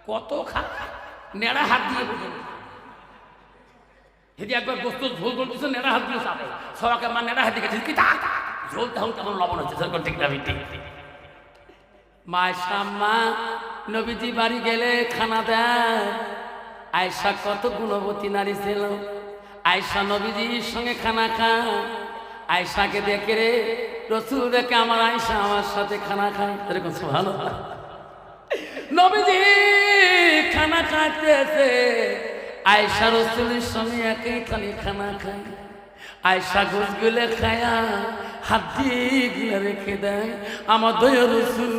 কত খা নেড়া হাত দিয়ে বোঝেন যদি একবার গোস্ত ঝোল করতেছে নেড়া হাত দিয়ে চাপে সবাইকে আমার নেড়া হাত দিয়ে গেছে কি ঝোল তখন তেমন লবণ হচ্ছে সেরকম ঠিক না ঠিক মায়ের সাম্মা নবীজি বাড়ি গেলে খানা দেয় আয়েশা কত গুণবতী নারী ছিল আয়েশা নবীজির সঙ্গে খানা খায় আয়েশাকে দেখে রে রসুল দেখে আমার আয়েশা আমার সাথে খানা খায় এরকম ভালো নবীজি খানা খাইতেছে আয়েশা রসুলের সঙ্গে একই থালি খানা খায় আয়েশা গোসগুলো খায়া হাত দিয়ে গুলো রেখে দেয় আমার দয়া রসুল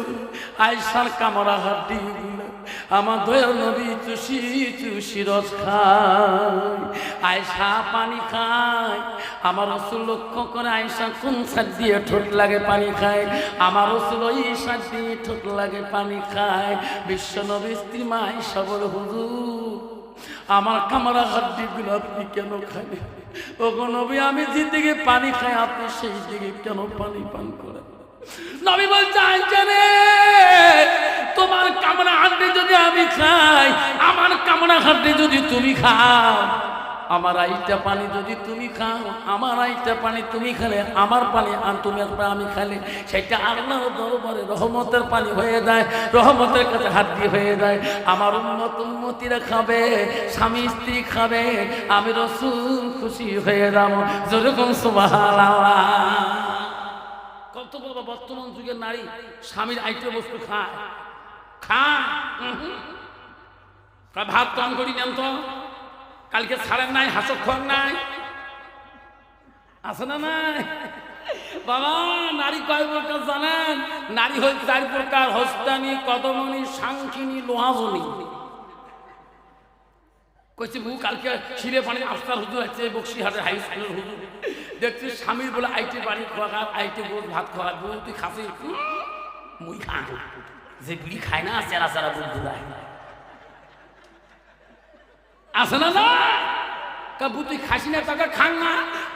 আয়েশার কামরা হাত দিয়ে গুলো আমার দয়া নবী চুষি চুষি রস খায় আয়েশা পানি খায় আমার রসুল লক্ষ্য করে আয়েশা কোন সাইড দিয়ে ঠোঁট লাগে পানি খায় আমার রসুল ওই সাইড দিয়ে ঠোঁট লাগে পানি খায় বিশ্ব নবী স্ত্রী মা আয়েশা বলে হুজুর আমার কামরা হাড্ডি গুলো আপনি কেন খান ওগো নবী আমি যেদিকে পানি খাই আপনি সেই দিকে কেন পানি পান করেন নবী বলছেন জানে তোমার কামরা হাড্ডি যদি আমি খাই আমার কামরা হাড্ডি যদি তুমি খাও আমার আইটা পানি যদি তুমি খাও আমার আইটা পানি তুমি খেলে আমার পানি আর তুমি আমি খেলে সেটা আল্লাহর দরবারে রহমতের পানি হয়ে যায় রহমতের কাছে হাড্ডি হয়ে যায় আমার উম্মতিরা খাবে স্বামী স্ত্রী খাবে আমি রাসূল খুশি হয়ে যাব যেরকম সুবহানাল্লাহ কত বড় বর্তমান যুগের নারী স্বামীর আইটা বস্তু খায় ভাত কম করি নেন তো কালকে ছাড়েন নাই হাসক খান নাই আছে না নাই বাবা নারী কয় প্রকার জানেন নারী হচ্ছে 4 প্রকার হস্তানি কদমনি সাংখিনী লোহাজনী কইছে বউ কালকে ছিঁড়ে পানি আফতার হুজুর আছে বক্সিহাটের হাই স্কুলের হুজুর দেখছি স্বামীর বলে আইটি বাড়ি খাওয়া আইটি বোধ ভাত খাওয়া বউ তুই খাসি মুই খা যে বিড়ি খায় না চেরা চেরা দুধ দুলায় আছে না না কাবু তুই খাসি না টাকা খান না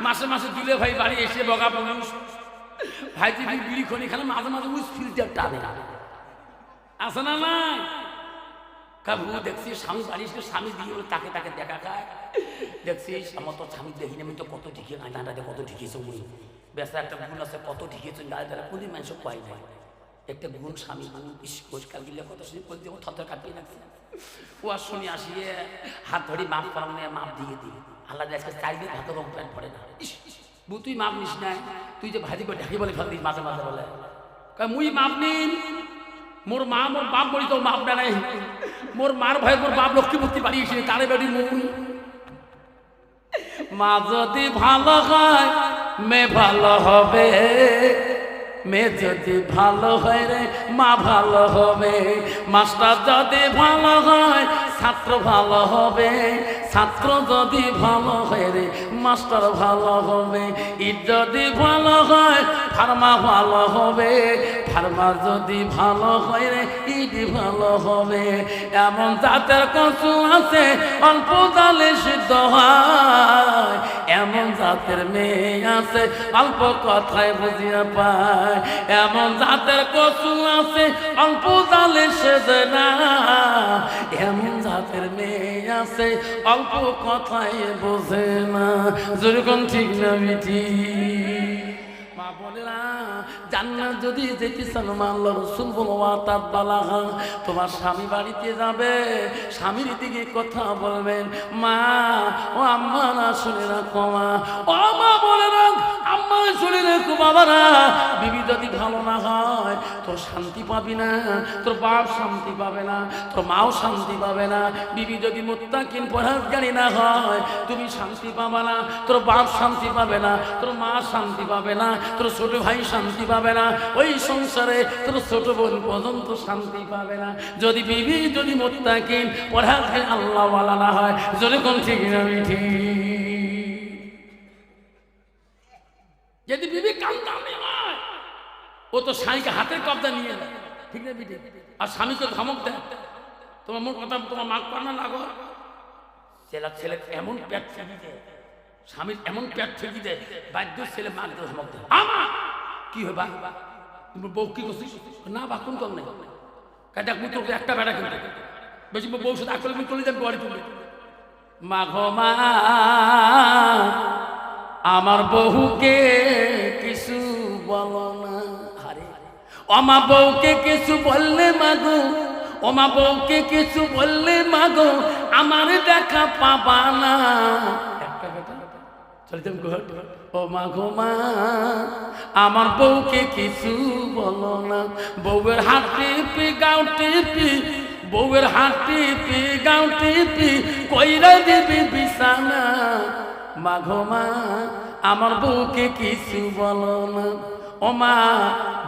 মাসে মাসে দিলে ভাই বাড়ি এসে বগা মানুষ ভাই তুই বিড়ি খনি খানে মাঝে মাঝে উইস ফিল্টার টানে আছে না না কাবু দেখছি স্বামী বাড়ি এসে স্বামী দিয়ে তাকে তাকে দেখা খায় দেখছি আমার তো স্বামী দেখিনি আমি তো কত ঠিকিয়ে গাঁটাতে কত ঠিকিয়েছে উনি বেসা একটা গুণ আছে কত ঠিকিয়েছেন গায়ে তারা কোনদিন মানুষ পাই নাই একটা গুণ স্বামী গুণ পরিষ্কার গিলে কত শুনে বলতে ও থর কাটিয়ে রাখছে ও আর শুনে আসিয়ে হাত ধরি মাপ করাম নিয়ে মাপ দিয়ে দিই আল্লাহ আজকে 4 দিন হাতে রং প্যান্ট পড়ে না বু তুই মাপ নিস নাই তুই যে ভাজি করে ঢাকি বলে ফেল দিস মাঝে মাঝে বলে মুই মাপ নিন মোর মা মোর বাপ বলি তোর মাপ নাই মোর মার ভয় মোর বাপ লক্ষ্মীমূর্তি বাড়িয়েছে তারে বাড়ি মুই মা যদি ভালো হয় মেয়ে ভালো হবে মেয়ে যদি ভালো হয় রে মা ভালো হবে মাস্টার যদি ভালো হয় ছাত্র ভালো হবে ছাত্র যদি ভালো হয় রে মাস্টার ভালো হবে ঈদ যদি ভালো হয় ফার্মা ভালো হবে ফার্মা যদি ভালো হয় রে ঈদ ভালো হবে এমন জাতের কচু আছে অল্প জালে সিদ্ধ হয় এমন জাতের মেয়ে আছে অল্প কথায় বুঝিয়া পায় এমন জাতের কচু আছে অল্প জালে সেজে না এমন জাতের মেয়ে আছে অল্প কথায় বোঝে না যেরকম ঠিক না মিঠি মা বলে না জান্নাত যদি যেতে চান আল্লাহ রাসূল বলওয়া তার বালাহা তোমার স্বামী বাড়িতে যাবে স্বামীর দিকে কথা বলবেন মা ও আম্মা না শুনে রাখো মা ও মা বলে না আম্মা শুনে রাখো বাবারা বিবি যদি ভালো না হয় তোর শান্তি পাবি না তোর বাপ শান্তি পাবে না তোর মাও শান্তি পাবে না বিবি যদি মুত্তাকিন পরহেজগারী না হয় তুমি শান্তি পাবে না তোর বাপ শান্তি পাবে না তোর মা শান্তি পাবে না তোর ছোট ভাই শান্তি পাবে না ওই সংসারে তোর ছোট বোন পর্যন্ত শান্তি পাবে না যদি বিবি যদি মুত্তাকিন পরহেজগার আল্লাহ ওয়ালা না হয় যদি কোন ঠিক না মিঠি যদি বিবি কান্দামি হয় ও তো স্বামীকে হাতের কবজা নিয়ে নেয় ঠিক না বিটি আর স্বামীকে ধমক দেয় তোমার মোর কথা তোমার মাগ পার না লাগো ছেলে এমন পেট ফেঁকি দেয় স্বামীর এমন পেট ফেঁকি দেয় বাধ্য ছেলে মাগ ধমক দেয় আমা কি হয় বা তুমি বউ কি করছিস না বা কোন কম নেই কাটা মুই তোকে একটা বেড়া কিনতে বেশি বউ শুধু আকলে চলে যান বাড়ি তুলে। মা গো মা আমার বহুকে কিছু বলো না। আরে ও মা বউকে কিছু বললে মাগো, ও মা বউকে কিছু বললে মাগো আমার দেখা পাবা না। একটা কথা চলতাম ঘর। ও মা গো মা আমার বউকে কিছু বলো না। বউয়ের হাত টিপি গাও টিপি, বউয়ের হাত টিপি গাও টিপি কইরা দিবি বিছানা। মা গো মা আমার বউকে কিছু বলো না। ও মা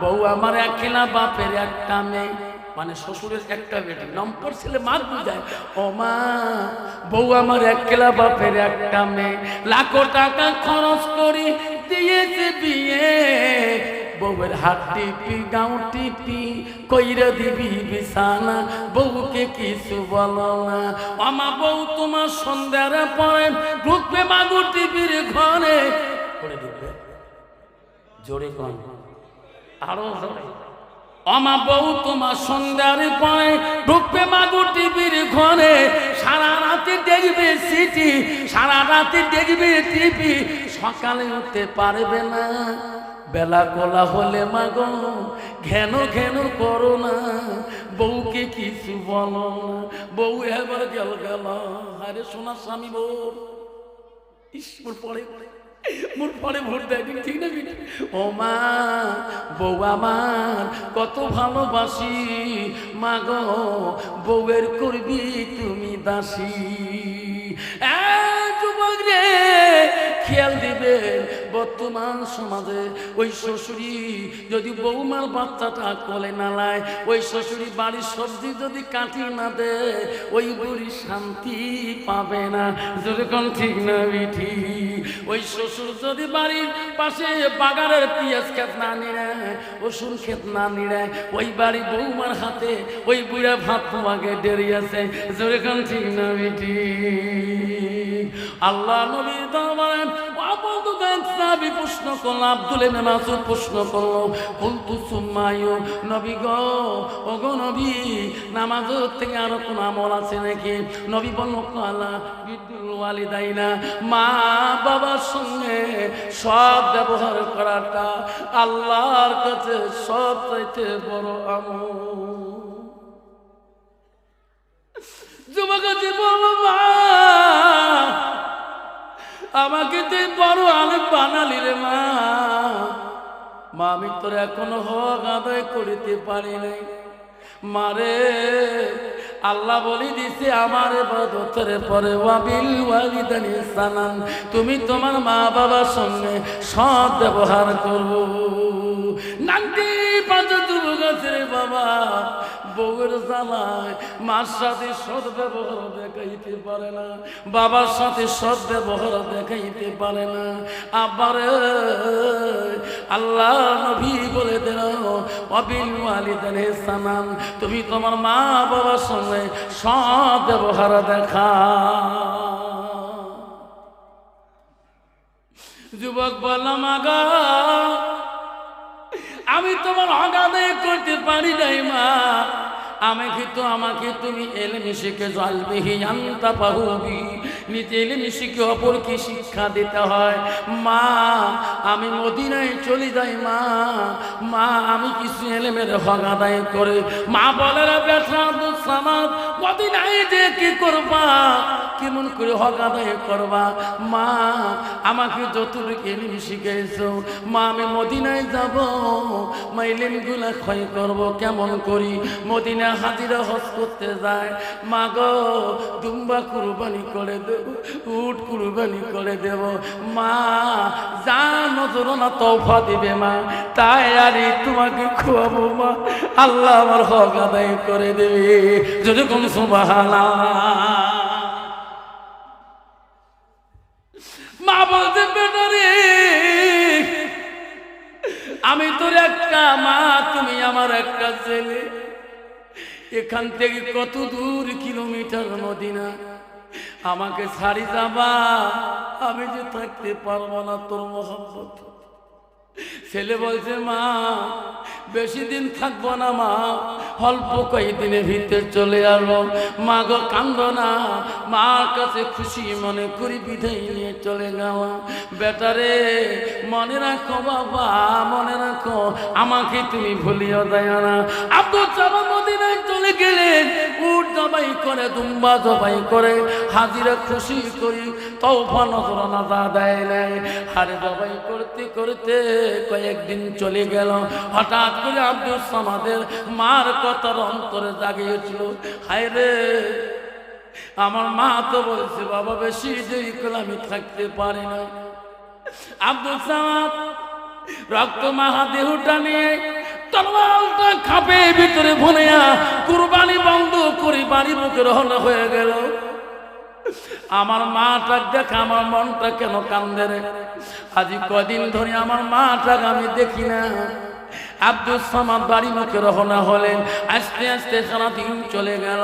বউ আমার একলা বাপের একটা মেয়ে, মানে শ্বশুরের একটা বেটি, নম্বর ছেলে মার বুঝায়। ও মা বউ আমার একলা বাপের একটা মেয়ে, লাখো টাকা খরচ করি দিয়েছে বিয়ে। বউয়ের হাত টিপি গাও টিপি কইরা দিবি বিছানা, বউকে কিছু বলো না। ও মা বউ তোমার সন্ধ্যার পরে ঢুকবে মাগুর টিপির ঘরে, করে ঢুকবে জোরে কন আরো জোরে। আমা বউ তোমার সন্ধ্যার পরে ঢুকবে মাগো টিভির ঘরে, সারা রাতে দেখবে সিটি, সারা রাতে দেখবে টিভি, সকালে উঠতে পারবে না। বেলা গোলা হলে মাগো ঘেন ঘেন করো না, বউকে কিছু বলো না। বউ এবার গেল গেল, আরে সোনার স্বামী বউ ঈশ্বর পড়ে মোর পরে ভোট দেয় ঠিক না? ও মা বউ আমার কত ভালোবাসি, মা গো বউয়ের করবি তুমি দাসী। যুবক রে খেয়াল দিবে বর্তমান সমাজে ওই শ্বশুরি যদি বৌমার বাচ্চাটা কোলে না লায়, ওই শ্বশুরি বাড়ির সবজি যদি কাটি না দে, ওই বুড়ি শান্তি পাবে না। যেরকম ঠিক না বিঠি? ওই শ্বশুর যদি বাড়ির পাশে বাগানের পিঁয়াজ ক্ষেত না নিয়ে, রসুন ক্ষেত না নিয়ে, ওই বাড়ি বৌমার হাতে ওই বুড়া ভাত তোমাকে দেরি আছে। যেরকম ঠিক না বিঠি? আল্লাহ নবীর দরবারে সাহাবী প্রশ্ন করল, আব্দুল ইবনে মাসউদ প্রশ্ন করল, কুলতু সুম্মায়ু, নবী গো ও গো নবী নামাজের থেকে আরো কোন আমল আছে নাকি? নবী বলল কালা বিদ্যুল ওয়ালিদাইনা, মা বাবার সঙ্গে সৎ ব্যবহার করাটা আল্লাহর কাছে সবচাইতে বড় আমল। যুবক বলল মা আমাকে তুই বড় আলেম বানালি রে মা, মা আমি তোর এখনো হক আদায় করিতে পারি নাই। মারে আল্লাহ বলি দিছে আমার ইবাদতের পরে ওয়াবিল ওয়ালিদাইনি ইহসানান, তুমি তোমার মা বাবার সঙ্গে সৎ ব্যবহার করো। নাঙ্গি পাঁচ যুবক আছে রে বাবা, বউয়ের জ্বালায় মার সাথে সৎ ব্যবহার দেখাইতে পারে না, বাবার সাথে সৎ ব্যবহার দেখাইতে পারে না। আবার আল্লাহ নবী বলে দিল ওয়াবিল ওয়ালিদাইনি ইহসানান, তুমি তোমার মা বাবার সঙ্গে সৎ ব্যবহার দেখা। যুবক বললাম আগা আমি তোমার হক আদায় করতে পারি নাই মা, আমাকে তুমি এলেমে শিখে জলবিহি আনতা পাহুবি, নিজে এলেমে শিখে অপরকে শিক্ষা দিতে হয়। মা আমি মদিনায় চলে যাই মা, মা আমি কিছু এলেমের হক আদায় করে। মা বলে সামাদ মদিনায় যে কি করবা, কেমন করে হক আদায় করবা? মা আমাকে যতটুকু এলেম শিখেছো মা, আমি মদিনায় যাব, মা এলেমগুলা ক্ষয় করবো কেমন করি? মদিনা হাজিরা হজ করতে যায়, মা গো দুম্বা কুরবানি করে দেব, উট কুরবানি করে দেব। মা যা নজর না তওফা দিবে মা, তাই আরে তোমাকে খোয়াবো মা, আল্লাহ আমার হক আদায় করে দেবে। যদি কোন সুবহানাল্লাহ। মা বলতে বেটারে আমি তোর একটা মা, তুমি আমার একটা ছেলে, এখান থেকে কত দূর কিলোমিটার মদিনা, আমাকে ছাড়ি যাবা, আমি যে থাকতে পারবো না তোর মহব্বত। ছেলে বলছে মা বেশি দিন থাকবো না মা, অল্প কয়েকদিনের ভিতরে চলে আসবো। মা গো কান্দো না, মার কাছে খুশি মনে করি বিদায় নিয়ে চলে যাওয়া। বেটারে মনে রাখো বাবা, মনে রাখো আমাকে তুমি ভুলিও যায় না। আব্দুল সামাদ মদিনায় চলে গেলেন, উট জবাই করে, দুম্বা জবাই করে, হাজিরা খুশি করি, তওবা নজরানা দেয় নাই। হারে জবাই করতে করতে কয়েকদিন চলে গেল। হঠাৎ করে আব্দুল সামাদের মার কথার অন্তরে জাগিয়েছিল, হায় রে আমার মা তো বলছে বাবা বেশি দেরি করে আমি থাকতে পারি না। আব্দুল সামাদ রক্ত মাখা দেহটা নিয়ে তরবারটা খাপে ভিতরে ভুলিয়া কুরবানি বন্ধ করে বাড়ি মুখে রওনা হয়ে গেল। আমার মাটা দেখে আমার মনটা কেন কান্দে রে, আজ কদিন ধরে আমার মাটাকে আমি দেখি না। আব্দুল সামাদ বাড়ি মুখে রওনা হলেন। আস্তে আস্তে সারাদিন চলে গেল।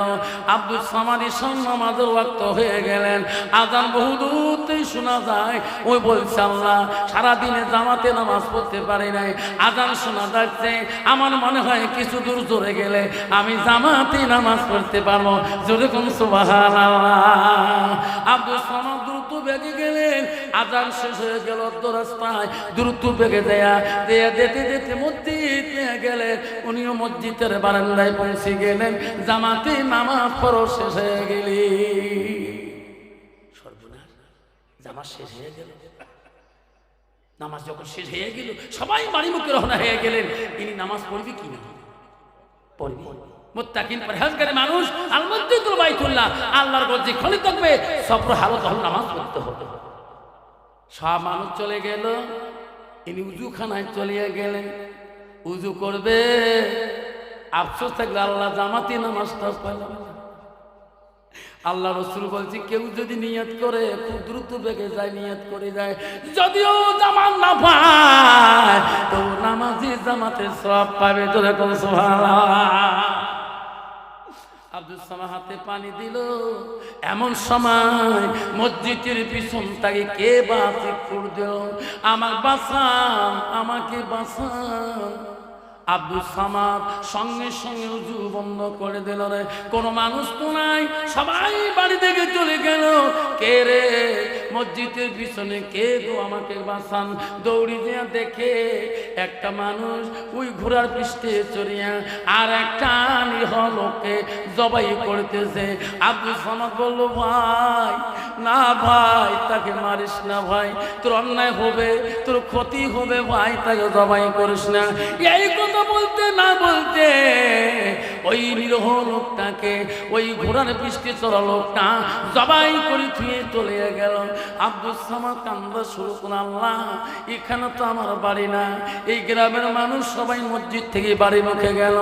আব্দুল সামাদ ঈশান নামাজের ওয়াক্ত হয়ে গেলেন। আজান বহু দূরতেই শোনা যায়। ওই বলছে আল্লাহ সারাদিনে জামাতে নামাজ পড়তে পারি নাই, আজান শোনা যাচ্ছে, আমার মনে হয় কিছু দূর জোরে গেলে আমি জামাতে নামাজ পড়তে পারবো। জোরে কোন সুবহানাল্লাহ। আব্দুল সামাদ দ্রুত বেগে গেলেন। আজান শেষ হয়ে গেল, তো রাস্তায় দ্রুত বেগে যেতে যেতে মসজিদ গেলেন। উনিও মসজিদের বারান্দায় পৌঁছে গেলেন। জামাতে নামাজ পড়ো শেষ হয়ে গেলি। সর্বনাশ, জামাত শেষ হয়ে গেল। নামাজ যখন শেষ হয়ে গেল সবাই বাড়ি মুখে রওনা হয়ে গেলেন। তিনি নামাজ পড়বি কি না পড়বি? মুত্তাকিন পরহেজগার মানুষ আল মসজিদুল বাইতুল্লাহ, আল্লাহর গজ্জে খলি থাকবে, সফর হালত হল নামাজ পড়তে হবে। সব মানুষ চলে গেল, ইনি উজুখানায় চলে গেলেন। উজু করবে, আফসোস থাকলে আল্লাহ জামাতি নামাজটা পেলাম। আল্লাহ রাসূল বলছি কেউ যদি নিয়ত করে খুব দ্রুত বেগে যায়, নিয়ত করে যায়, যদিও জামাত না পায় তো নামাজি জামাতের সওয়াব পাবে। তোরে কোন সুবহানাল্লাহ। আব্দুল সামাদ হাতে পানি দিল। এমন সময় মসজিদের পিছন থেকে কে বাসে করল, আমার বাঁচান, আমাকে বাঁচান। আব্দুল সামাদ সঙ্গে সঙ্গে উজু বন্ধ করে দিল। রে কোনো মানুষ তো নাই, সবাই বাড়ি থেকে চলে গেল। কে রে মসজিদের পিছনে কে গো, আমাকে বাঁচান। দৌড়ি দিয়া দেখে একটা মানুষ ওই ঘোড়ার পৃষ্ঠে চড়িয়া আর একটা লোককে জবাই করতেছে। আব্দুল সামাদ বলল ভাই না ভাই, তাকে মারিস না ভাই, তোর অন্যায় হবে, তোর ক্ষতি হবে ভাই, তাকে জবাই করিস না। এই কথা বলতে না বলতে ওই নিরহ লোকটাকে, ওই ঘোড়ার পৃষ্ঠে চড়া লোকটা জবাই করে থুয়ে চলে গেল। আব্দুল সামাদ কান্দা শুরু করে, আল্লাহ এখানে তো আমার বাড়ি না, এই গ্রামের মানুষ সবাই মসজিদ থেকে বাড়ি মুখে গেল,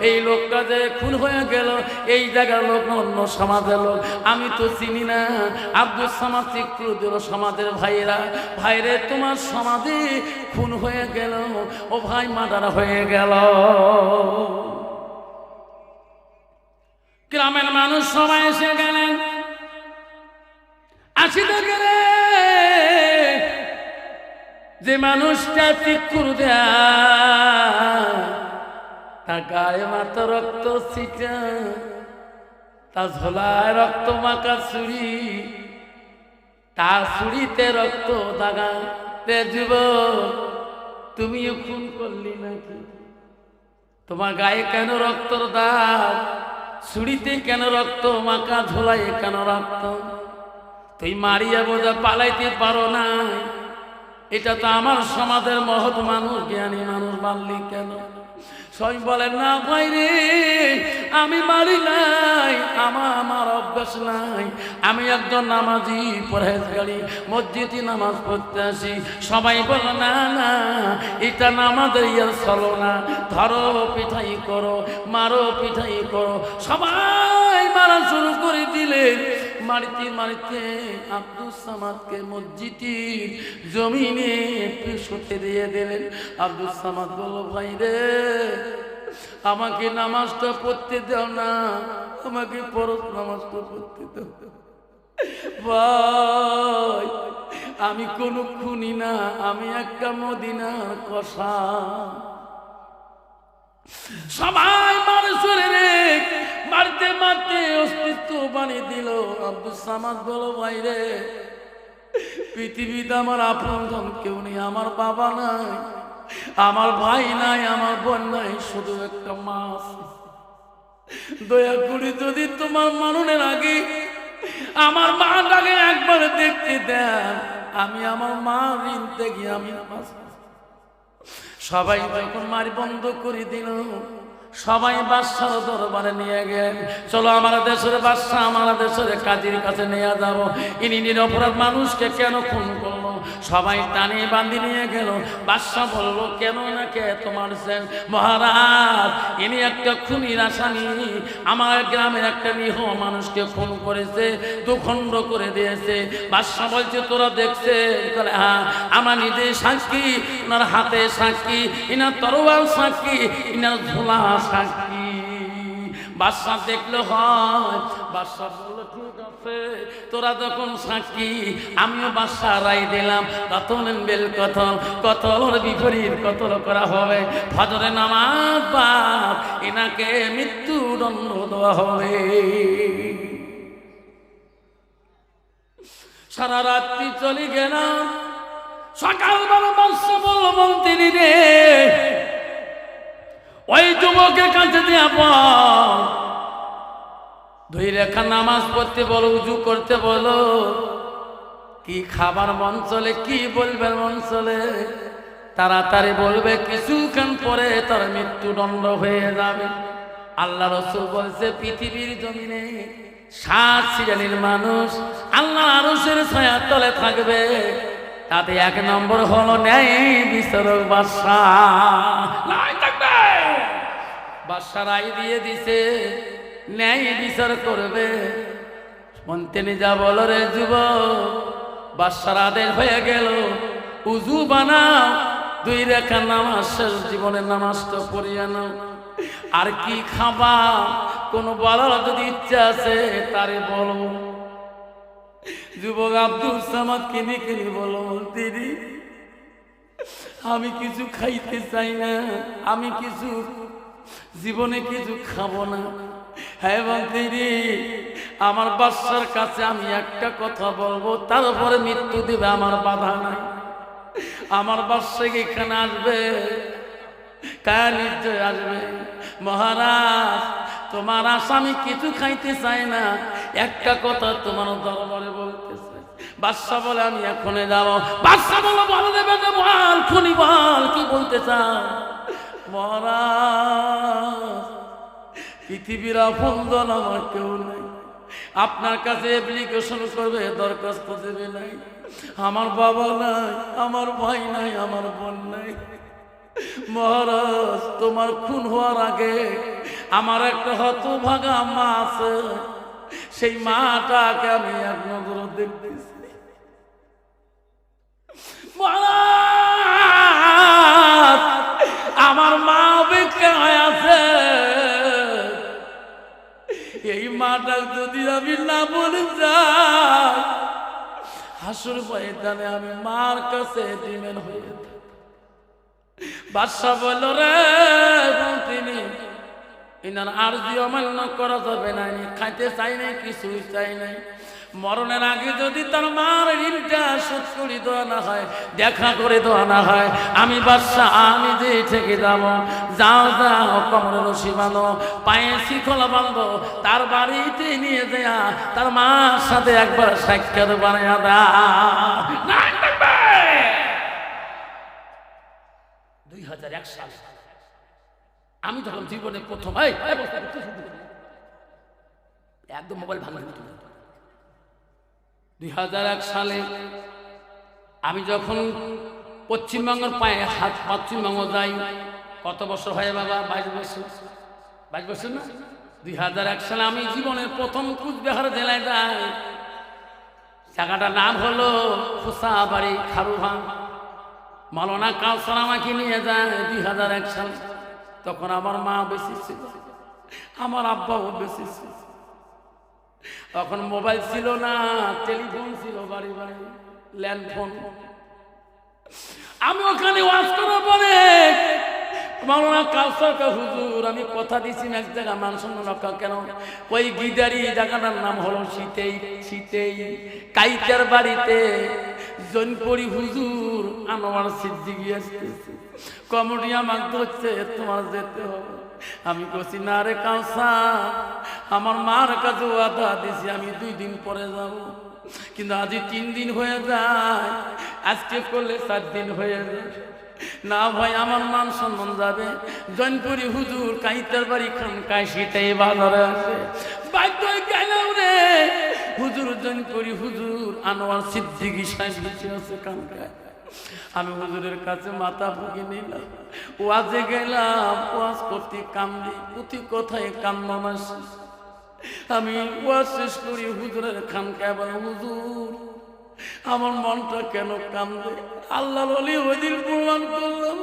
এই লোকটা যে খুন হয়ে গেল এই জায়গার লোক না অন্য সমাজের লোক, আমি তো চিনি না। আব্দুল সামাদ চিৎকার দিল, সমাজের ভাইরা, ভাইরে তোমার সমাজে খুন হয়ে গেল, ও ভাই মার্ডার হয়ে গেল। গ্রামের মানুষ সবাই এসে গেলেন। আসিতে গেলে যে মানুষটা চিৎকার দেয় তার গায়ে মাত্র রক্ত ছিটা, তার ঝোলায় রক্ত মাখা ছুরি, তার ছুরিতে রক্ত দাগা। যুবক তুমিও খুন করলি নাকি? তোমার গায়ে কেন রক্তর দাগ? ছুরিতে কেন রক্ত মাখা? ঝোলায় কেন রক্ত? তুই মারিয়া বোঝা পালাইতে পারো না? এটা তো আমার সমাজের মহৎ মানুষ, জ্ঞানী মানুষ, মারলি কেন? সবাই বলেন না ভাই রে, আমি মারি নাই, আমার অভ্যাস নাই, আমি একজন নামাজি পরহেজগারী, মসজিদে নামাজ পড়তে আসি। সবাই বলে না না, এটা নামাজের ইয়ার চলো না, ধরো পিঠাই করো, মারো পিঠাই করো। সবাই মারা শুরু করে দিলেন। মারিতে মারিতে আব্দুল সামাদকে মসজিদের জমিনে শুতে দিয়ে দিলেন। আব্দুল সামাদ বলল ভাই রে, আমাকে নামাজটা পড়তে দাও না, আমাকে ফরজ নামাজটা পড়তে দাও ভাই, আমি কোনো খুনি না, আমি একটা মদিনার কষা। সবাই মানুষের রে মারতে মারতে অস্তিত্ব বানিয়ে দিল। আব্দুল সামাদ বলো ভাই রে, পৃথিবীতে আমার আপনজন কেউ নেই, আমার বাবা নাই, আমার ভাই নাই, আমার বোন নাই, শুধু একটা মা আছে। দয়া করে যদি তোমার মরণের আগে আমার মাটাকে একবার দেখতে দেন, আমি আমার মা ঋণ থেকে আমি সবাই যখন মারি বন্ধ করে দিল, সবাই বাদশার দরবারে নিয়ে গেল। চলো আমার দেশের বাদশা, আমার দেশের কাজীর কাছে নিয়ে যাবো, ইনি নিরপরাধ মানুষকে কেন খুন করলো। সবাই টানে বান্ধি নিয়ে গেল। বাদশা বললো, কেন না কে তোমার সেন মহারাজ, ইনি একটা খুনির আসামি, আমার গ্রামের একটা নিহ মানুষকে খুন করেছে, দুখণ্ড করে দিয়েছে। বাদশা বলছে, তোরা দেখছে? হ্যাঁ, আমার নিজে সাক্ষী, ওনার হাতে সাক্ষী, ইনার তরোয়াল সাক্ষী, ইনার ঝোলা সাক্ষী। বাদশা দেখলো হয়। বাদশা বললো, ঠিক আছে, তোরা যখন সাক্ষী, আমিও বাদশা রায় দিলাম, কতলেন বেল কতল, কতলের বিপরীত কতল করা হবে। ফজরে নামাজ বাদ এনাকে মৃত্যুদণ্ড দেওয়া হবে। সারা রাত্রি চলে গেলাম। সকালবেলা বাদশা বলল, মন্ত্রী রে, ওই যুবকের কাছে দিয়া বল, 2 রেখা নামাজ পড়তে বলো, উজু করতে বলো, কি খাবার মন চলে, কি বলবে মন চলে, তাড়াতাড়ি বলবে, কিছুক্ষণ পরে তার মৃত্যুদণ্ড হয়ে যাবে। আল্লাহ রাসূল বলছে, পৃথিবীর জমিনে 7 শ্রেণীর মানুষ আল্লাহ আরশের ছায়ার তলে থাকবে, তাতে 1 নম্বর হলো ন্যায় বিচারক বাদশা। বাদশা রায় দিয়ে দিছে, ন্যায় বিচার করবে। মন্ত্রী যা বলো রে যুবক, বাদশার আদেশ হয়ে গেল, উজু বানাও, 2 রেখা নামাজ, শেষ জীবনের নামাজটা পড়িয়ে নাও। আর কি খাবা, কোন বলার যদি ইচ্ছা আছে তারে বলো। যুবক আব্দুল সামাদ কিনে কিনে বলো, মন্ত্রী আমি কিছু খাইতে চাই না, আমি কিছু জীবনে কিছু খাবো না। হ্যাঁ মন্ত্রী, আমার বাদশার কাছে আমি একটা কথা বলবো, তারপরে মৃত্যু দিবে, আমার বাধা নাই। আমার বাদশা এখানে আসবে, কার নিশ্চয় আসবে। মহারাজ, তোমার আসামি কিছু খাইতে চায় না, একটা কথা তোমার দরবারে বলতেছে। বাদশা বলে, আমি এখনই যাবো। বাদশা বলো, বলে দেবে, বল খুনি, বল কি বলতে চাও। মহারাজ, পৃথিবীর আপনজন আমার কেউ নাই, আপনার কাছে অ্যাপ্লিকেশন করবে, দরখাস্ত দেবে নাই, আমার বাবা নাই, আমার ভাই নাই, আমার বোন নাই। মহারাজ, তোমার খুন হওয়ার আগে আমার একটা হতভাগা মা আছে, সেই মাটাকে আমি এক নজর দেখতেছি। মহারাজ, আমার মা অপেক্ষা হয়ে আছে, এই মাটা যদি আমি না বলে যাই, হাসুর ময়দানে আমি মার কাছে দিমেন হয়ে থাকি। বাদশা বলল, রে তিনি ইনার আরজি অমান্য করা যাবে না, খাইতে চাই নাই, কিছুই চাই নাই। মরণের আগে যদি তার মার ঋণটা শোধ করে দেওয়া না হয়, দেখা করে দেওয়া না হয়, আমি বাদশা আমি যে থেকে যাব। যাও যাও, কোমরে রশি বাঁধো, পায়ে শিকল বাঁধো, তার বাড়িতে নিয়ে দেয়া তার মার সাথে একবার সাক্ষাৎ বানাইয়া দা। 2001 সাল আমি যখন জীবনে প্রথম একদম মোবাইল ভাঙা, 2001 সালে আমি যখন পশ্চিমবঙ্গের পায়ে হাত, পশ্চিমবঙ্গ যাই, কত বছর হয় বাবা? 22 বছর। 22 বছর না? 2001 সালে আমি জীবনের প্রথম কুচবিহার জেলায় যাই। জায়গাটার নাম হলো খুসাবাড়ি, খারুভাং। মাওলানা কাউসার আমাকে নিয়ে যায় 2001 সালে। তখন আমার মা বেশি ছিল, আমার আব্বাও বেশি ছিল। তখন মোবাইল ছিল না, টেলিফোন ছিল বাড়ি বাড়ি। ল্যান্ডফোন। আমি ওখানে ওয়াজ করার পরে মাওলানা কাউসার হুজুর আমি কথা দিছি এক জায়গা মান সম্মান রক্ষা কেন ওই গিদারি জায়গাটার নাম হলো শীতেই কাইচার বাড়িতে জৈনপুরি হুজুর আনোয়ার সিদ্দিকী আসতেছে। কমিটি আমাকে হচ্ছে তোমার যেতে হবে। আমি বলছি না রে কাউসার, আমার মার কাছে ওয়াদা দিছি আমি 2 দিন পরে যাব, কিন্তু আজ 3 দিন হয়ে যায়, আজকে করলে 4 দিন হয়ে যায়। না ভাই আমার মান সম্মান যাবে। জৈনপুরি হুজুর কাইতার বাড়ি খানকায় শীতেই বাজারে আছে, বাধ্য গেলাম রে। হুজুর জৈনপুরি হুজুর আনোয়ার সিদ্দিকী সাহেব আছে খানকায়। আমি হুজুরের কাছে মাথা ভুগে নিলাম, ওয়াজে গেলাম, ওয়াজ করতে কান্দি, প্রতি কথায় কান্না আসে। আমি ওয়াজ শেষ করি হুজুরের খানকায় বলে হুজুর আমার মনটা কেন কান্দে? আল্লাহর ওলি ওই দিন প্রমাণ করলাম।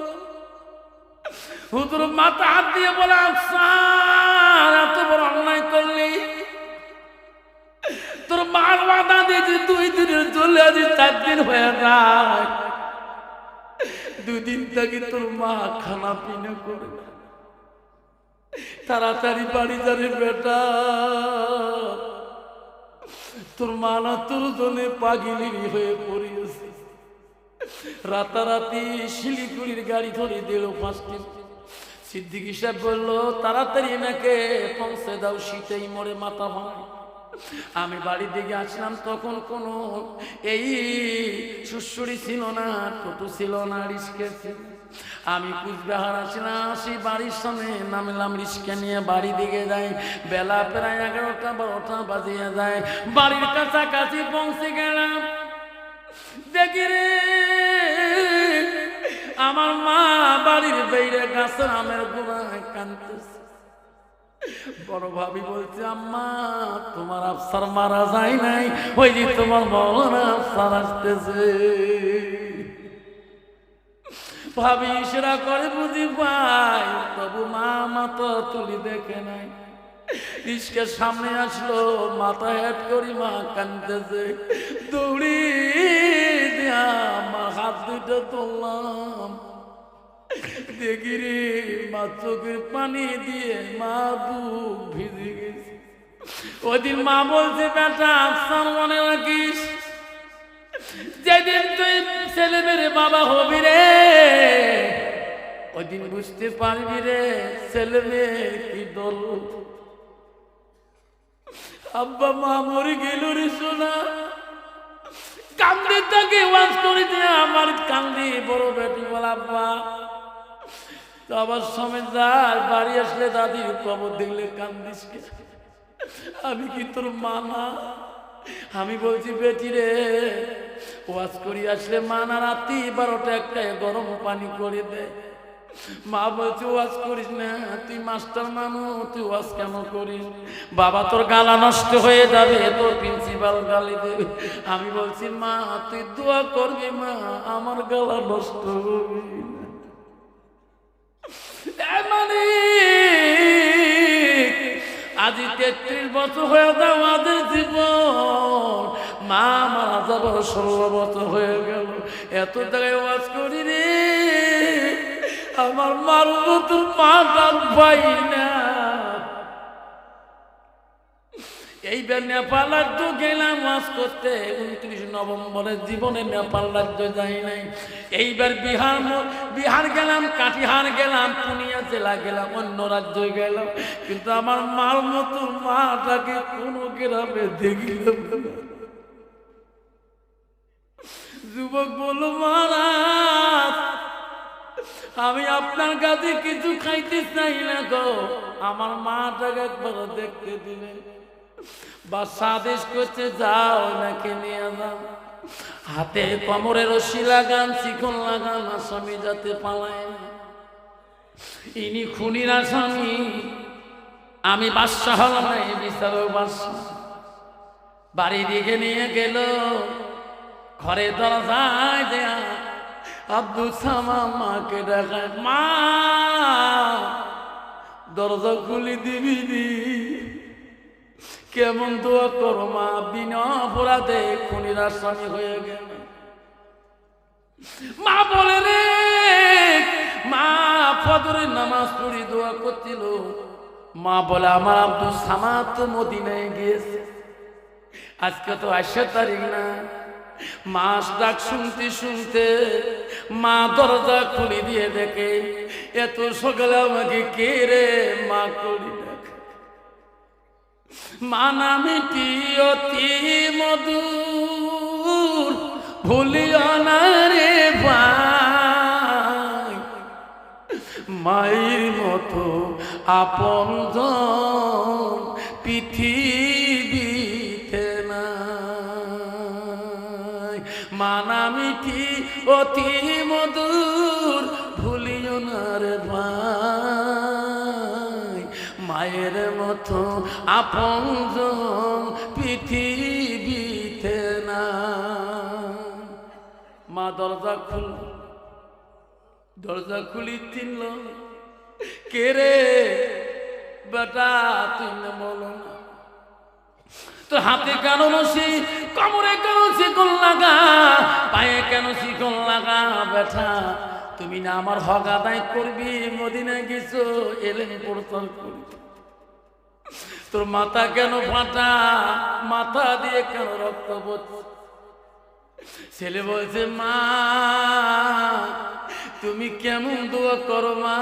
হুজুর মাথা হাত দিয়ে বলে আফসার এত বড় অন্যায় করলি, তোর মার বাধা দিয়েছি 2 দিনের চলে আজ 4 দিন হয়ে যায়, 2 দিন থেকে তোর মা খানা পিনা করে, তাড়াতাড়ি বাড়ি যাবে বেটা, তোর মা না তোর জন্য পাগলি হয়ে পড়িয়েছে। রাতারাতি শিলিগুড়ির গাড়ি ধরে দিল 5টি। সিদ্দিকী সাহেব বললো তাড়াতাড়ি এনাকে পৌঁছে দাও, শীতেই মরে মাথা ভাঙে। আমি বাড়ির দিকে আসলাম, তখন কোনো এই সুসুরি ছিল না, টোটো ছিল না, রিস্কে ছিল। আমি কুচবিহার আসলাম, আসি বাড়ির সামনে নামলাম, রিস্কা নিয়ে বাড়ি দিকে যাই। বেলা প্রায় 11টা 12টা বাজিয়ে যায়। বাড়ির কাছাকাছি পৌঁছে গেলাম, দেখি রে আমার মা বাড়ির বাইরে গাছের আমের গোড়ায় কাঁদতেছে। বড় ভাবি বলছে আম্মা তোমার আফসার মারা যায় নাই, ওই যে তোমার মাওলানা আফসার আসতেছে। ভাবি ইশারা করে বুঝি পাই, তবু মা মাথা তুলি দেখে নাই। রিস্কের সামনে আসলো, মাথা হেট করি মা কাঁদতেছে। দৌড়ি দিয়া মা হাত 2টা তুললাম, দেখি রে মা চোখের পানি দিয়ে মা বুক ভিজে গেছে। ওদিন মা বলছে বেটা আফসার মনে রাখিস, যেদিন তুই ছেলে মেরে বাবা হবি রে ওইদিন বুঝতে পারবি রে ছেলে মেয়ে কি দল। আব্বা মা মরে গেল রে সোনা, কান্দি তাকে ওয়াজ করে দিয়ে আমার কান্দি। বড় বেটি বল আব্বা তো আবার সময় যায়, বাড়ি আসলে দাদির কবর দেখলে কান্দিস। আমি কি তোর মা না? আমি বলছি বেটি রে ওয়াজ করি আসলে মা না রাতি 12টা 1টায় গরম পানি করে দে। মা বলছে ওয়াজ করিস না, তুই মাস্টার মানুষ, তুই ওয়াজ কেন করিস? বাবা তোর গালা নষ্ট হয়ে যাবে, তোর প্রিন্সিপাল গালি দেবে। আমি বলছি মা তুই দোয়া করবি মা আমার গালা নষ্ট হবে মানে। আজ 33 বছর হয়ে যাও আমাদের জীবন, মা মারা যাবার 16 বছর হয়ে গেল। এত জায়গায় ওয়াজ করি রে, আমার মার মতো মাটার পাই না। এইবার নেপাল রাজ্য গেলাম ওয়াজ করতে, 29 নভেম্বরের জীবনে নেপাল রাজ্য যাই নাই। এইবার বিহার গেলাম, কাটিহার গেলাম, পুনিয়া জেলা গেলাম, অন্য রাজ্য গেলাম, কিন্তু আমার মার মতো মাটাকে কোনো গ্রামে দেখলাম না। যুবক বলো মহারাজ আমি আপনার কাছে কিছু খাইতে চাই না গো, আমার মাটাকে একবার দেখতে দিবেন। বাদশা আদেশ করছে যাও নাকি নিয়ে যাও, হাতে কোমরে রশি লাগান, শিকল লাগান, আসামি যাতে পালায় না। ইনি খুনির আসামি, আমি বাদশা হলাম না, এই বিচারক বাদশা। বাড়ি দিকে নিয়ে গেল, ঘরে দরজায় দেয়া আব্দুল সামাম মাকে ডাকায়, মা দরজা খুলি দিবি দি। কেমন দোয়া করো মা, বিনা অপরাধে খুনির আসামি হয়ে গেল। মা বলে রে, মা ফজরের নামাজ পড়ি দোয়া করছিল। মা বলে আমার আব্দুল সামাদ তো মদিনায় গিয়েছে, আজকে তো 28 তারিখ না। মাস ডাক শুনতে শুনতে মা দরজা খুলে দিয়ে দেখে এত সকালে আমাকে কে রে মা করি দেখে। মা নামটি অতি মধুর ভুলিও না রে ভাই, মায়ের মতো আপনজন পৃথিবীতে নাই। মা নামটি অতি মধুর ভুলিও না রে ভাই, মায়ের মতো আপনজন পৃথিবীতে না। মা দরজা খুলি চিনল, কে রে বেটা তুই না বলো না, তোর হাতে কেন নসি, কোমরে কেন শিকল লাগা, পায়ে কেন শিকল লাগা, বেটা তুমি না আমার হক আদায় করবি, মদিনায় গেছো এলেন প্রচার করবি, তোর মাথা কেন ফাটা, মাথা দিয়ে কেন রক্ত পড়ছে। ছেলে বলছে মা তুমি কেমন দোয়া করো মা,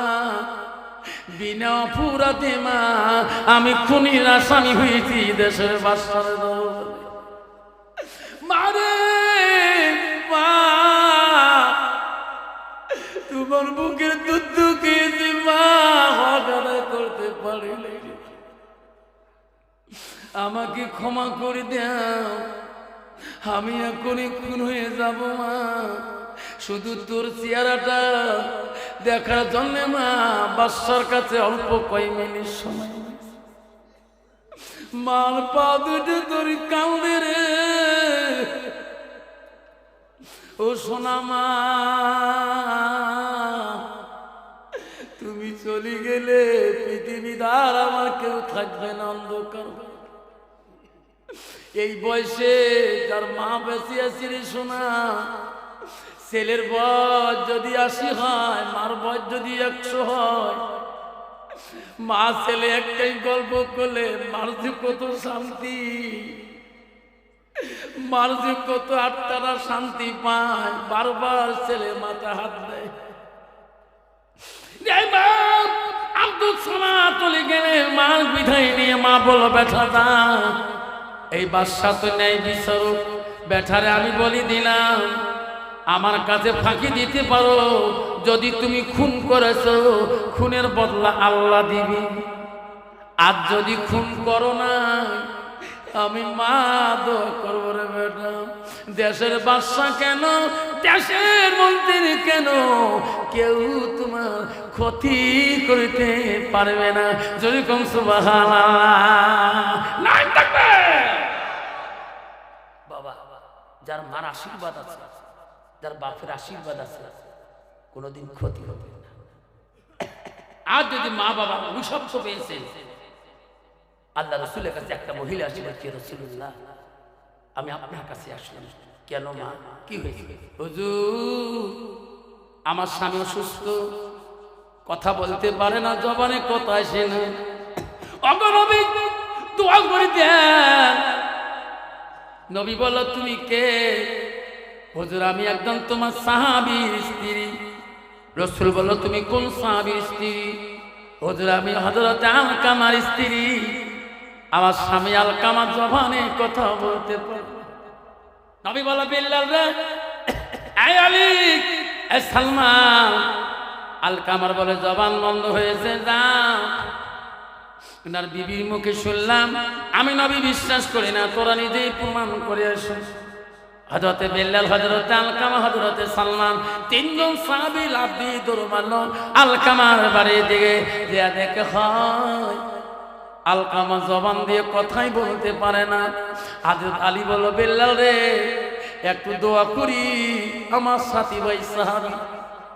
বিনা অপরাধে মা আমি খুনির আসামি হয়েছি দেশের বাসার মারে। মা তোমার বুকের দুধ খেয়েছি মা, হক আদায় করতে পারিনি, আমাকে ক্ষমা করে দাও, আমি এখনই খুন হয়ে যাব মা, শুধু তোর চেহারাটা দেখার জন্য মা বাদশার কাছে অল্প কয় মিনিট সময়। মার পা দুটো তোর কাউরে রে, ও সোনা মা তুমি চলে গেলে পৃথিবীতে আর আমার কেউ থাকবে না, অন্ধকার। এই বয়সে যার মা বেঁচে আছে রে সোনা, ছেলের বয়স যদি 80 হয়, মার বয়স যদি 100 হয়, মা ছেলে একটাই গল্প করলে মার যে কত শান্তি, মার যে কত আত্মারা শান্তি পায়, বারবার ছেলে মাথা হাত দেয়। আব্দুল সামাদ চলে গেলে মা বিদায় নিয়ে মা বলো বেটা দা, এই বাদশা তো নেই বিচারক, বেটারে আমি বলি দিলাম আমার কাছে ফাঁকি দিতে পারো, যদি তুমি খুন করেছো খুনের বদলা আল্লাহ দিবি, আর যদি খুন করো না আমি মা দোয়া করবো রে বেটা। দেশের বাদশা কেন, দেশের মন্ত্রী কেন, কেউ তোমার ক্ষতি করতে পারবে না। যদি কম সুবহানাল্লাহ। বাবা যার মার আশীর্বাদ আছে, যার বাপের আশীর্বাদ আছে, কোনোদিন ক্ষতি হবে না। আর যদি মা বাবা অভিশপ্ত পেয়েছে, আল্লাহ রসুলের কাছে একটা মহিলা আসলে কি রাসূলুল্লাহ আমি আপনার কাছে আসলাম, কেন মা কি হয়েছে? হুজুর আমার স্বামী অসুস্থ, কথা বলতে পারে না, জবানে কথা আসে না, ওগো নবী দোয়া করে দেন। নবী বলল তুমি কে? হুজুর আমি একদম তোমার সাহাবীর স্ত্রী। রাসূল বলল তুমি কোন সাহাবীর স্ত্রী? হুজুর আমি হযরত আলকামার স্ত্রী, আমার স্বামী আলকামার জবানে কথা বলতে পারে। নবী বলল বিল্লাল রে, এই আলী, এই সালমান। আলকামার বলে জবান বন্ধ হয়েছে, যাও। ওনার বিবির মুখে শুনলাম আমি নবী বিশ্বাস করি না, তোরা নিজেই প্রমাণ করে আসো। হযরতে বিল্লাল, হযরতে আলকামা, হযরতে সালমান তিনজন সাহাবী লাফ দিয়ে দৌড় মারল আলকামার বাড়ির দিকে। যে দেখে হয় আলকামা জবান দিয়ে কথাই বলতে পারে না। হযরত আলী বলল বিল্লাল রে একটু দোয়া করি আমার সাথী ভাই সাহাবী।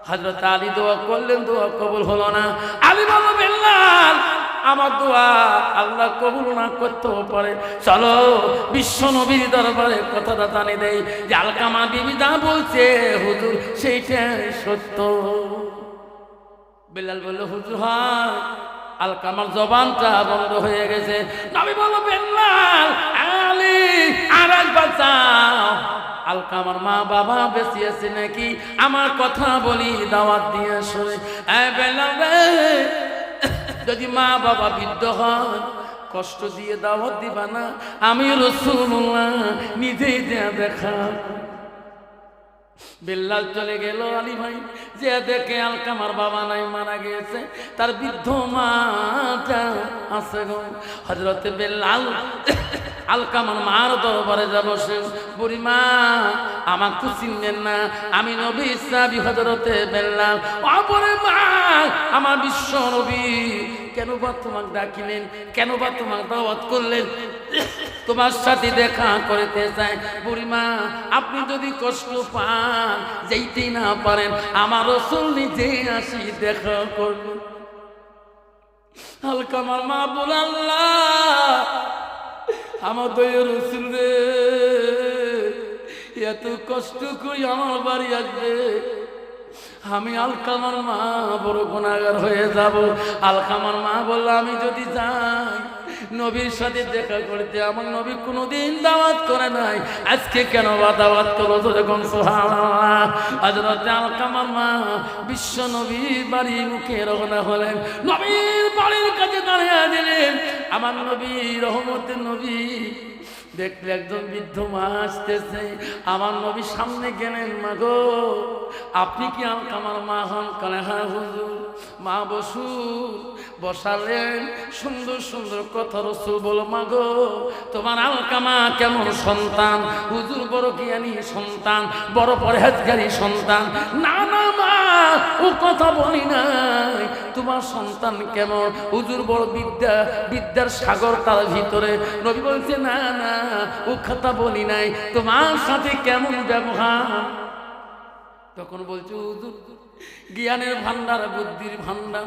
হযরত আলী দোয়া করলেন, দোয়া কবুল হলো না। আলী বলল বিল্লাল আমার দোয়া আল্লাহ কবুল না করতেও পারে। চলো বিশ্ব নবীর দরবারে কথাটা জানি দেই যে আলকামা বিবি যা বলছে হুজুর সেইটাই সত্য। বেলাল বলল হুজুর হ্যাঁ। আলকামার জবানটা বন্ধ হয়ে গেছে। নবী বলল বেলাল আলী আর একবার যাও। আলকামার মা বাবা বেঁচে আছে নাকি আমার কথা বলি দাওয়াত দিয়ে আসলে। বেলাল রে, যদি মা বাবা বৃদ্ধ হন কষ্ট দিয়ে দাওয়াত দিবা না, আমি রাসূলুল্লাহ নিজেই দেখা। বেলাল চলে গেল। আলী ভাই যে দেখে আলকামার বাবা নাই, মারা গিয়েছে, তার বৃদ্ধ মাটা আছে গো। হযরতে বেলাল আলকামার মার দরবারে যাব। সে বুড়ি মা আমাকে তো চিনবেন না, আমি নবী সাহাবী হযরতে বেলাল। অপরে মা আমার বিশ্ব নবী, কেন বা তোমাকে ডাকিলেন, কেন বা তোমাকে দাওয়াত করলেন, তোমার সাথে দেখা করতে চাই। বুড়িমা আপনি যদি কষ্ট পান, যেতেই না পারেন, আমার রাসূল নিজে আসি দেখা করবেন। আলকামার মা বলে আল্লাহ আমার দয়ার রাসূল রে, এত কষ্ট করি আমার বাড়ি আসবে, আমি আলকামার মা বড় গুনাহগার হয়ে যাব। আলকামার মা বলল আমি যদি যাই নবীর সাথে দেখা করতে, আমার নবী কোনোদিন দাওয়াত করে নাই, আজকে কেন বা দাওয়াত করো? যখন সুবহানাল্লাহ। হযরত আলকামার মা বিশ্ব নবীর বাড়ির মুখে রওনা হলেন। নবীর বাড়ির কাছে দাঁড়িয়ে দিলেন। আমার নবী রহমতের নবী দেখলে একজন বৃদ্ধ মা আসতেছে। আমার নবী সামনে গেলেন, মা গো আপনি কি আলকামার মা হন? কালে হ্যাঁ হুজুর। মা বসু বসালেন। সুন্দর সুন্দর কথা রাসূল বলো, মা গো তোমার আলকামা কেমন সন্তান? হুজুর বড় জ্ঞানী সন্তান, বড় পরহেজগারী সন্তান। না না মা ও কথা বলি নাই, তোমার সন্তান কেমন? হুজুর বড় বিদ্যার সাগর তার ভিতরে। নবী বলছে না না ও কথা বলি নাই, তোমার সাথে কেমন ব্যবহার? তখন বলছে হুজুর জ্ঞানের ভান্ডার, বুদ্ধির ভান্ডার,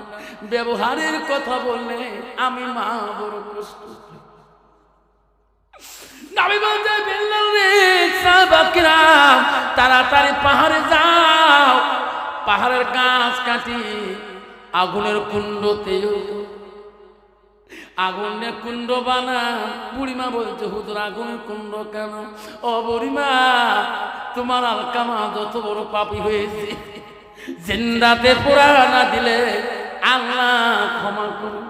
ব্যবহারের কথা বললে আমি মা বড় কষ্ট। নবী বলছে বেলাল রে, সাহাবারা তাড়াতাড়ি পাহাড়ে যাও, পাহাড়ের গাছ কাটি আগুনের কুণ্ডতে আগুনের কুণ্ড বানা। বুড়িমা বলছে হুজুর আগুনের কুণ্ড কেন? ও বুড়িমা তোমার আলকামা যত বড় পাপী হয়েছে, জিন্দাতে পোড়া না দিলে আল্লাহ ক্ষমা করুন।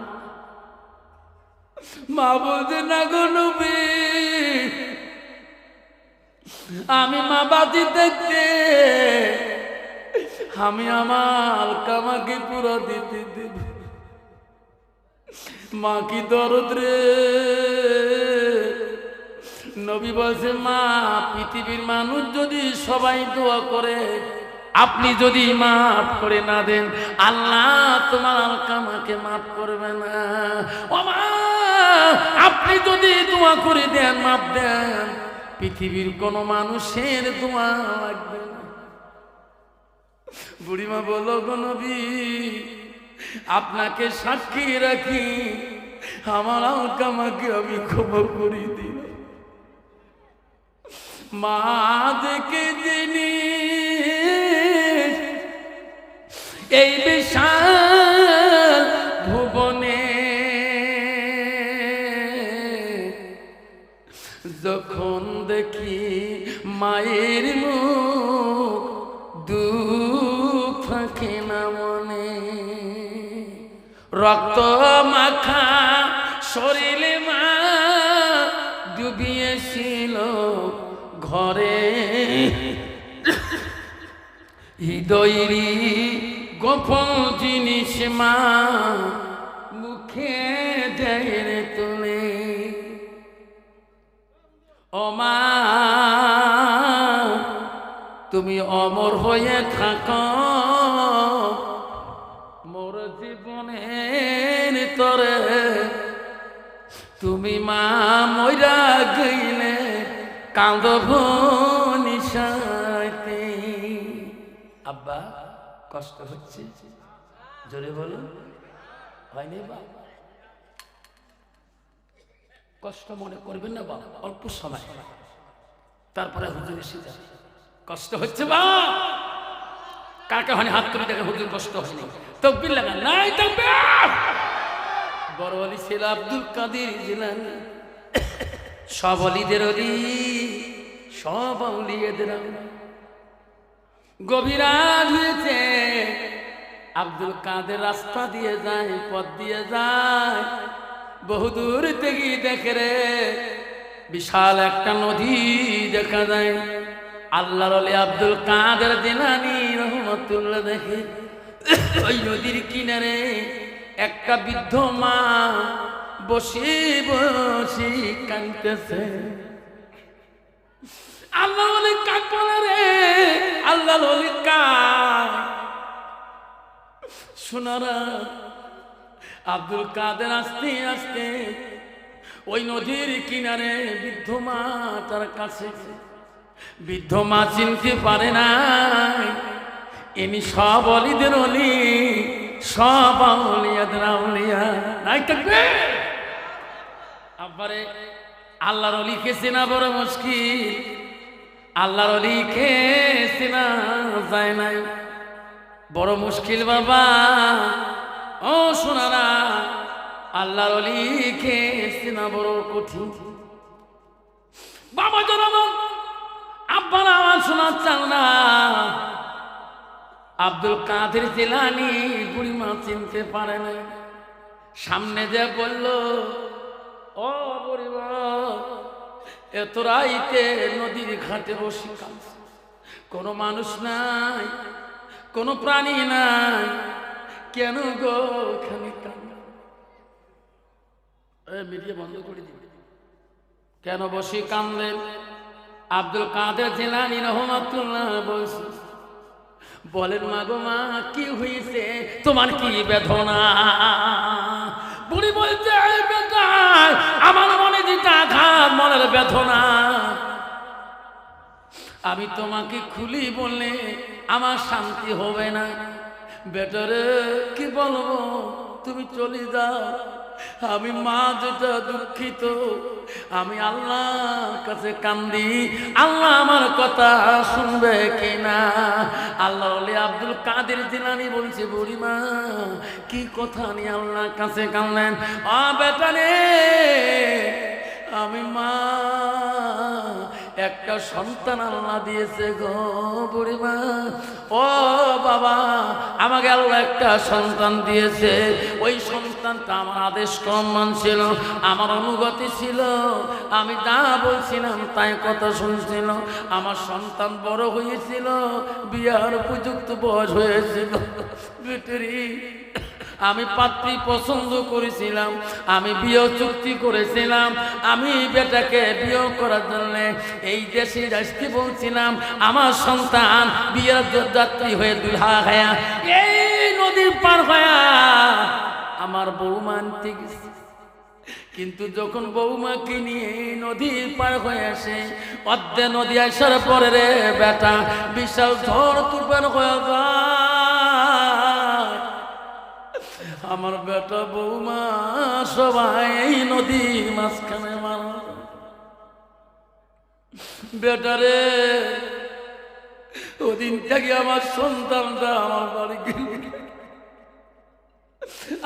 মা বলছে না গো নবী, আমি মা বাতি দেখতে, আমি আমার আলকামাকে পুরো দিতে দেব। মা কি দরদ রে। নবী বলছে মা পৃথিবীর মানুষ যদি সবাই দোয়া করে, আপনি যদি মাফ করে না দেন, আল্লাহ তোমার আলকামাকে মাফ করবে না। ও মা আপনি যদি দোয়া করে দেন, মাফ দেন, পৃথিবীর কোন মানুষের দোয়া লাগবে না। বুড়িমা বলো গো নবী আপনাকে সাক্ষী রাখি, আমার আলকামাকে আমি ক্ষমা করে দিই। মা দেখে যিনি এই বিশাল ভুবনে, যখন দেখি মায়ের মুখ দুঃখ থাকে না মনে। রক্ত মাখা শরীরে মা ডুবিয়েছিল ঘরে, হৃদয়েরই গোপন জিনিস মা মুখে দেয় তুলে। ও মা তুমি অমর হয়ে থাকো মোর জীবনের তরে, তুমি মা মইরা গইলে কাঁদব নিশাতে। আব্বা কষ্ট হচ্ছে, জোরে বলুন। হয়নি বা কষ্ট মনে করবেন না বাবা, অল্প সময়, তারপরে হুজুর এসে যাবে। কষ্ট হচ্ছে বা কাকে হয় হাত তুলে দেখে হুজুর কষ্ট হয়নি, তাকবীর লাগান, নাই তাকবীর। বড় ওলি ছিল আব্দুল কাদের জিলানী, সব অলিদের অলি, সব আউলিয়াদের আউলিয়া। গভীর রাত হয়েছে, আব্দুল কাদের রাস্তা দিয়ে যায়, পথ দিয়ে যায়, বহুদূর থেকে দেখে রে বিশাল একটা নদী দেখা যায়। আল্লাহর ওলি আব্দুল কাদের জিলানী রহমাতুল্লাহ দেখে ওই নদীর কিনারে একটা বৃদ্ধ মা বসে বসে কাঁদতেছে। আল্লাহ ওলি কাক বলে রে, আল্লাহর ওলি কাক। শোনারা, আব্দুল কাদের আস্তে আস্তে ওই নদীর কিনারে বৃদ্ধ মা তার কাছে। বৃদ্ধ মা চিনতে পারে না ইনি সব অলিদের অলি, সব আউলিয়াদের আউলিয়া। নাই থাকবে আব্বারে, আল্লাহর অলিকে চেনা বড় মুশকিল, আল্লাহর অলিকে চেনা যায় নাই, বড় মুশকিল বাবা। ও শোনারা, আল্লাহর অলিকে চেনা বড় কঠিন বাবা। জনগণ আব্বারা আমার শোনার চাল না, আব্দুল কাদের জিলানী বুড়িমা চিনতে পারে না। সামনে যে বলল, ও বুড়িমা, এত রাইতে নদীর ঘাটে বসে কাঁদছে, কোনো মানুষ নাই, কোনো প্রাণী নাই, কেন গো ওখানে কাঁদে? মিডিয়া বন্ধ করে দিবে, কেন বসে কাঁদলেন? আব্দুল কাদের জিলানী রহমাতুল্লাহ বলছে, বলেন মা গো মা, কি হয়েছে, তোমার কি বেদনা? বুড়ি বলছে, বেটা আমার মনে যেটা আঘাত, মনের বেদনা, আমি তোমাকে খুলি বললে আমার শান্তি হবে না। বেটারে কি বলবো, তুমি চলে যাও। আমি মা যেটা দুঃখিত, আমি আল্লাহর কাছে কান্দি, আল্লাহ আমার কথা শুনবে কিনা। আল্লাহ ওলি আব্দুল কাদের জিলানী বলছে, বুড়িমা কি কথা নিয়ে আল্লাহর কাছে কাঁদলেন? বেটা রে, আমি মা একটা সন্তান আল্লাহ দিয়েছে গো বুড়িমা। ও বাবা, আমাকে আল্লাহ একটা সন্তান দিয়েছে, ওই সন্তানটা আমার আদেশ কম মানছিল, আমার অনুগতি ছিল, আমি যা বলছিলাম তাই কথা শুনছিল। আমার সন্তান বড় হয়েছিল, বিয়ার উপযুক্ত বয়স হয়েছিল। বেটারি, আমি পাত্রী পছন্দ করেছিলাম, আমি বিয়ে চুক্তি করেছিলাম, আমি বেটাকে বিয়ে করার জন্য এই দেশে আসতে বলছিলাম। আমার সন্তান বিয়ের যাত্রী হয়ে দুলহা খায়া এই নদীর পার হয়া আমার বৌমা আনতে গেছে। কিন্তু যখন বৌমাকে নিয়ে নদীর পার হয়ে আসে, অর্ধে নদী আসার পরে রে বেটা বিশাল ঝড় তুফান হয়ে যায়। আমার বেটা বৌমা সবাই এই নদীর মাঝখানে মারা। বেটারে, ওদিন থেকে আমার সন্তানটা আমার বাড়ি গেল,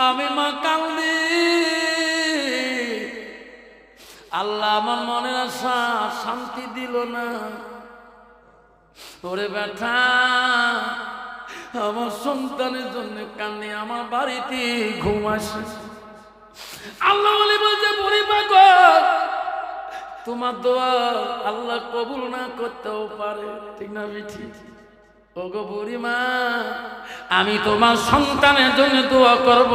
আমি মা কান্দি। আল্লাহ আমার মনের আশা শান্তি দিল না। ওরে বেটা, আমার সন্তানের জন্য কান্দি, আমার বাড়িতে ঘুম আসে। আল্লাহ বলে বলছে, বুড়ি পাগল, তোমার দোয়া আল্লাহ কবুল না করতেও পারে, ঠিক না মিঠি? ওগো বুড়িমা, আমি তোমার সন্তানের জন্য দোয়া করব,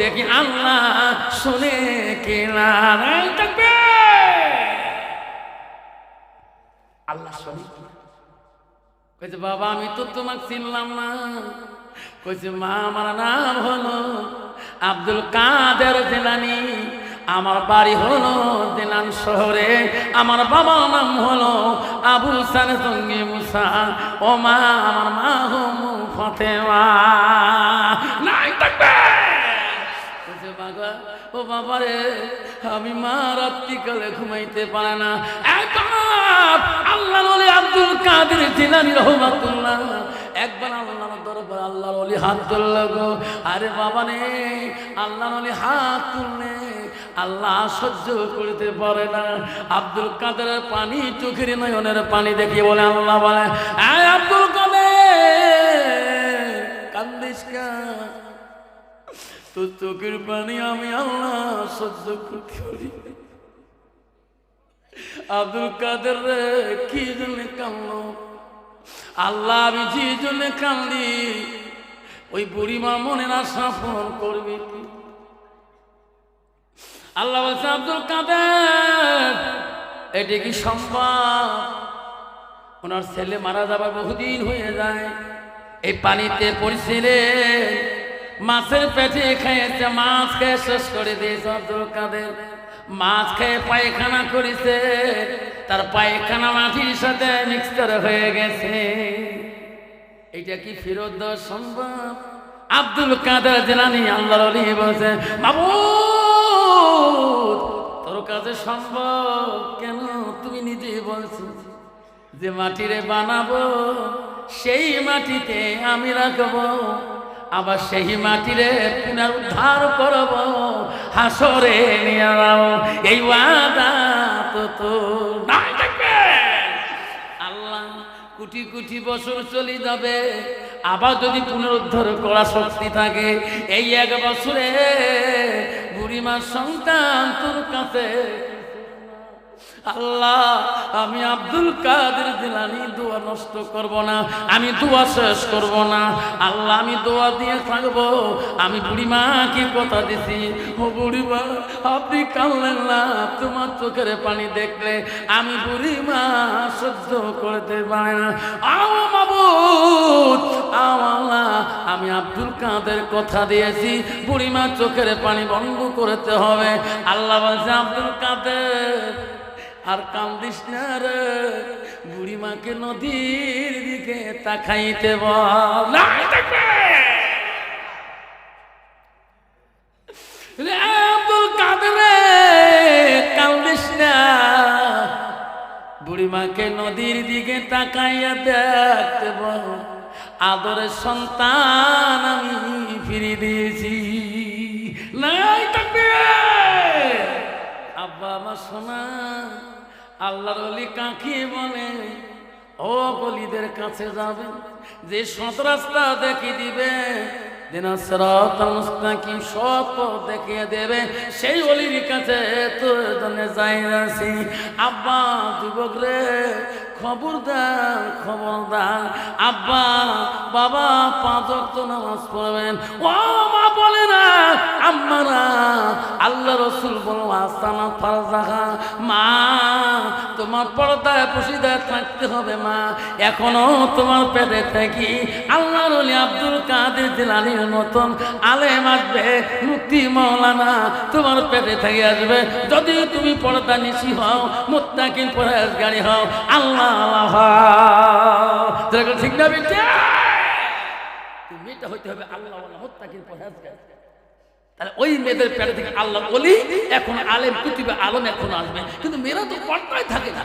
দেখি আল্লাহ শুনে কিনা। থাকবে আল্লাহ শুনে। কইছে, বাবা আমি তো তোমাকে চিনলাম না। কইছে, মা আমার নাম হলো আব্দুল কাদের জিলানী, আমার বাড়ি হলো দিনান শহরে, আমার বাবার নাম হলো আবু সালে সঙ্গে মুসা, ও মা আমার মা হমু ফাতেমা। নাই থাকবে। কইছে, বাবা ও বাবারে, আমি মা রাত্রিকালে ঘুমাইতে পারে না। আল্লাহর ওলি আব্দুল কাদের জিলানী রাহমাতুল্লাহ একবার আল্লাহর দরবার আল্লাহর ওলি হাত তুলল গো। আরে বাবা রে, আল্লাহর ওলি হাত তুললে আল্লাহ সহ্য করতে পারে না। আব্দুল কাদেরের পানি, চোখের নয়নের পানি দেখে বলে, আল্লাহ বলে, আব্দুল কাদের কান্দিস কেন? তোর চোখের পানি আমি আল্লাহ সহ্য করতে পারি। আব্দুল কাদের রে, কি জন্য কান্দো? আল্লাহ, আমি যে জন্য কান্দি ওই বুড়িমা মনের আশা পূরণ করবি কি? আল্লাহ বলছে, আব্দুল কাদের এটি কি সম্ভব? ওনার ছেলে মারা যাবার বহুদিন হয়ে যায়, এই পানিতে পড়ছিলেন, মাছের পেটে খেয়েছে, মাছ খেয়ে শেষ করে দিয়েছে আব্দুল কাদের। মাছ খেয়ে পায়খানা করেছে, তার পায়খানা মাটির সাথে মিক্সচার হয়ে গেছে। এটা কি ফেরত দেওয়া সম্ভব? আব্দুল কাদের জিলানী আল্লাহর ওলি বলছে, মাবুদ তোর কাছে সম্ভব কেন? তুমি নিজে বলছো যে মাটিরে বানাবো, সেই মাটিতে আমি রাখবো, আবার সেই মাটিরে পুনরুদ্ধার করব, হাসরে নিয়ে যাও। এই ওয়াদা তো নাই থাকবে। আল্লাহ কোটি কোটি বছর চলে যাবে, আবার যদি পুনরুদ্ধার করা শক্তি থাকে, এই এক বছরে বুড়িমার সন্তান তোর কাছে। আল্লাহ, আমি আব্দুল কাদের জিলানী দোয়া নষ্ট করব না, আমি দোয়া শেষ করব না। আল্লাহ, আমি দোয়া দিয়ে থাকবো। আমি বুড়িমাকে কথা দিছি, ও বুড়িমা আপনি কাঁদলেন না, তোমার চোখের পানি দেখলে আমি বুড়িমা সহ্য করতে পারি না। আও মাবুদ, আও আল্লাহ, আমি আব্দুল কাদের কথা দিয়েছি, বুড়িমা চোখের পানি বন্ধ করতে হবে। আল্লাহ বলছে, আব্দুল কাদের আর কান্দিস না রে, বুড়িমাকে নদীর দিকে তাকাইতে বল। আব্দুল কাদের কান্দিস না, বুড়িমাকে নদীর দিকে তাকাইয়া দেখতে বল, আদরের সন্তান আমি ফিরে দিয়েছি। নাই থাকবে আব্বা আমার সোনা। আল্লাহর ওলি কাকে বলে? ও গলিদের কাছে যাবে, যে সৎ রাস্তা দেখিয়ে দিবে, সিরাতাল মুস্তাকিম সৎ পথ দেখিয়ে দেবে, সেই ওলির কাছে তোর জন্য যাই আছি। আব্বা যুবক রে, খবরদার খবরদার, আব্বা বাবা 5 ওয়াক্ত নামাজ পড়বেন। ও মা বলে না, আম্মারা আল্লাহ রসুল বলো আস্তানা ফারজাহা, মা তোমার পর্দায় পশিদায় থাকতে হবে মা। এখনো তোমার পেটে থাকি আল্লাহর ওলি আব্দুল কাদের জিলানীর মতন আলেম আসবে, মুফতি মাওলানা তোমার পেটে থেকে আসবে। যদি তুমি পর্দা নিশি হও, মুত্তাকিন পরহেজগারি হও, আল্লাহ ঠিক না বেটা? তুমি এটা হইতে হবে আল্লাহ মুত্তাকিন পরহেজগারি। তাহলে ওই মেয়েদের পেটে থেকে আল্লাহ ওলি এখন আলেম কুতুবে আলম এখন আসবে, কিন্তু মেয়েরা তো পর্দায় থাকে না।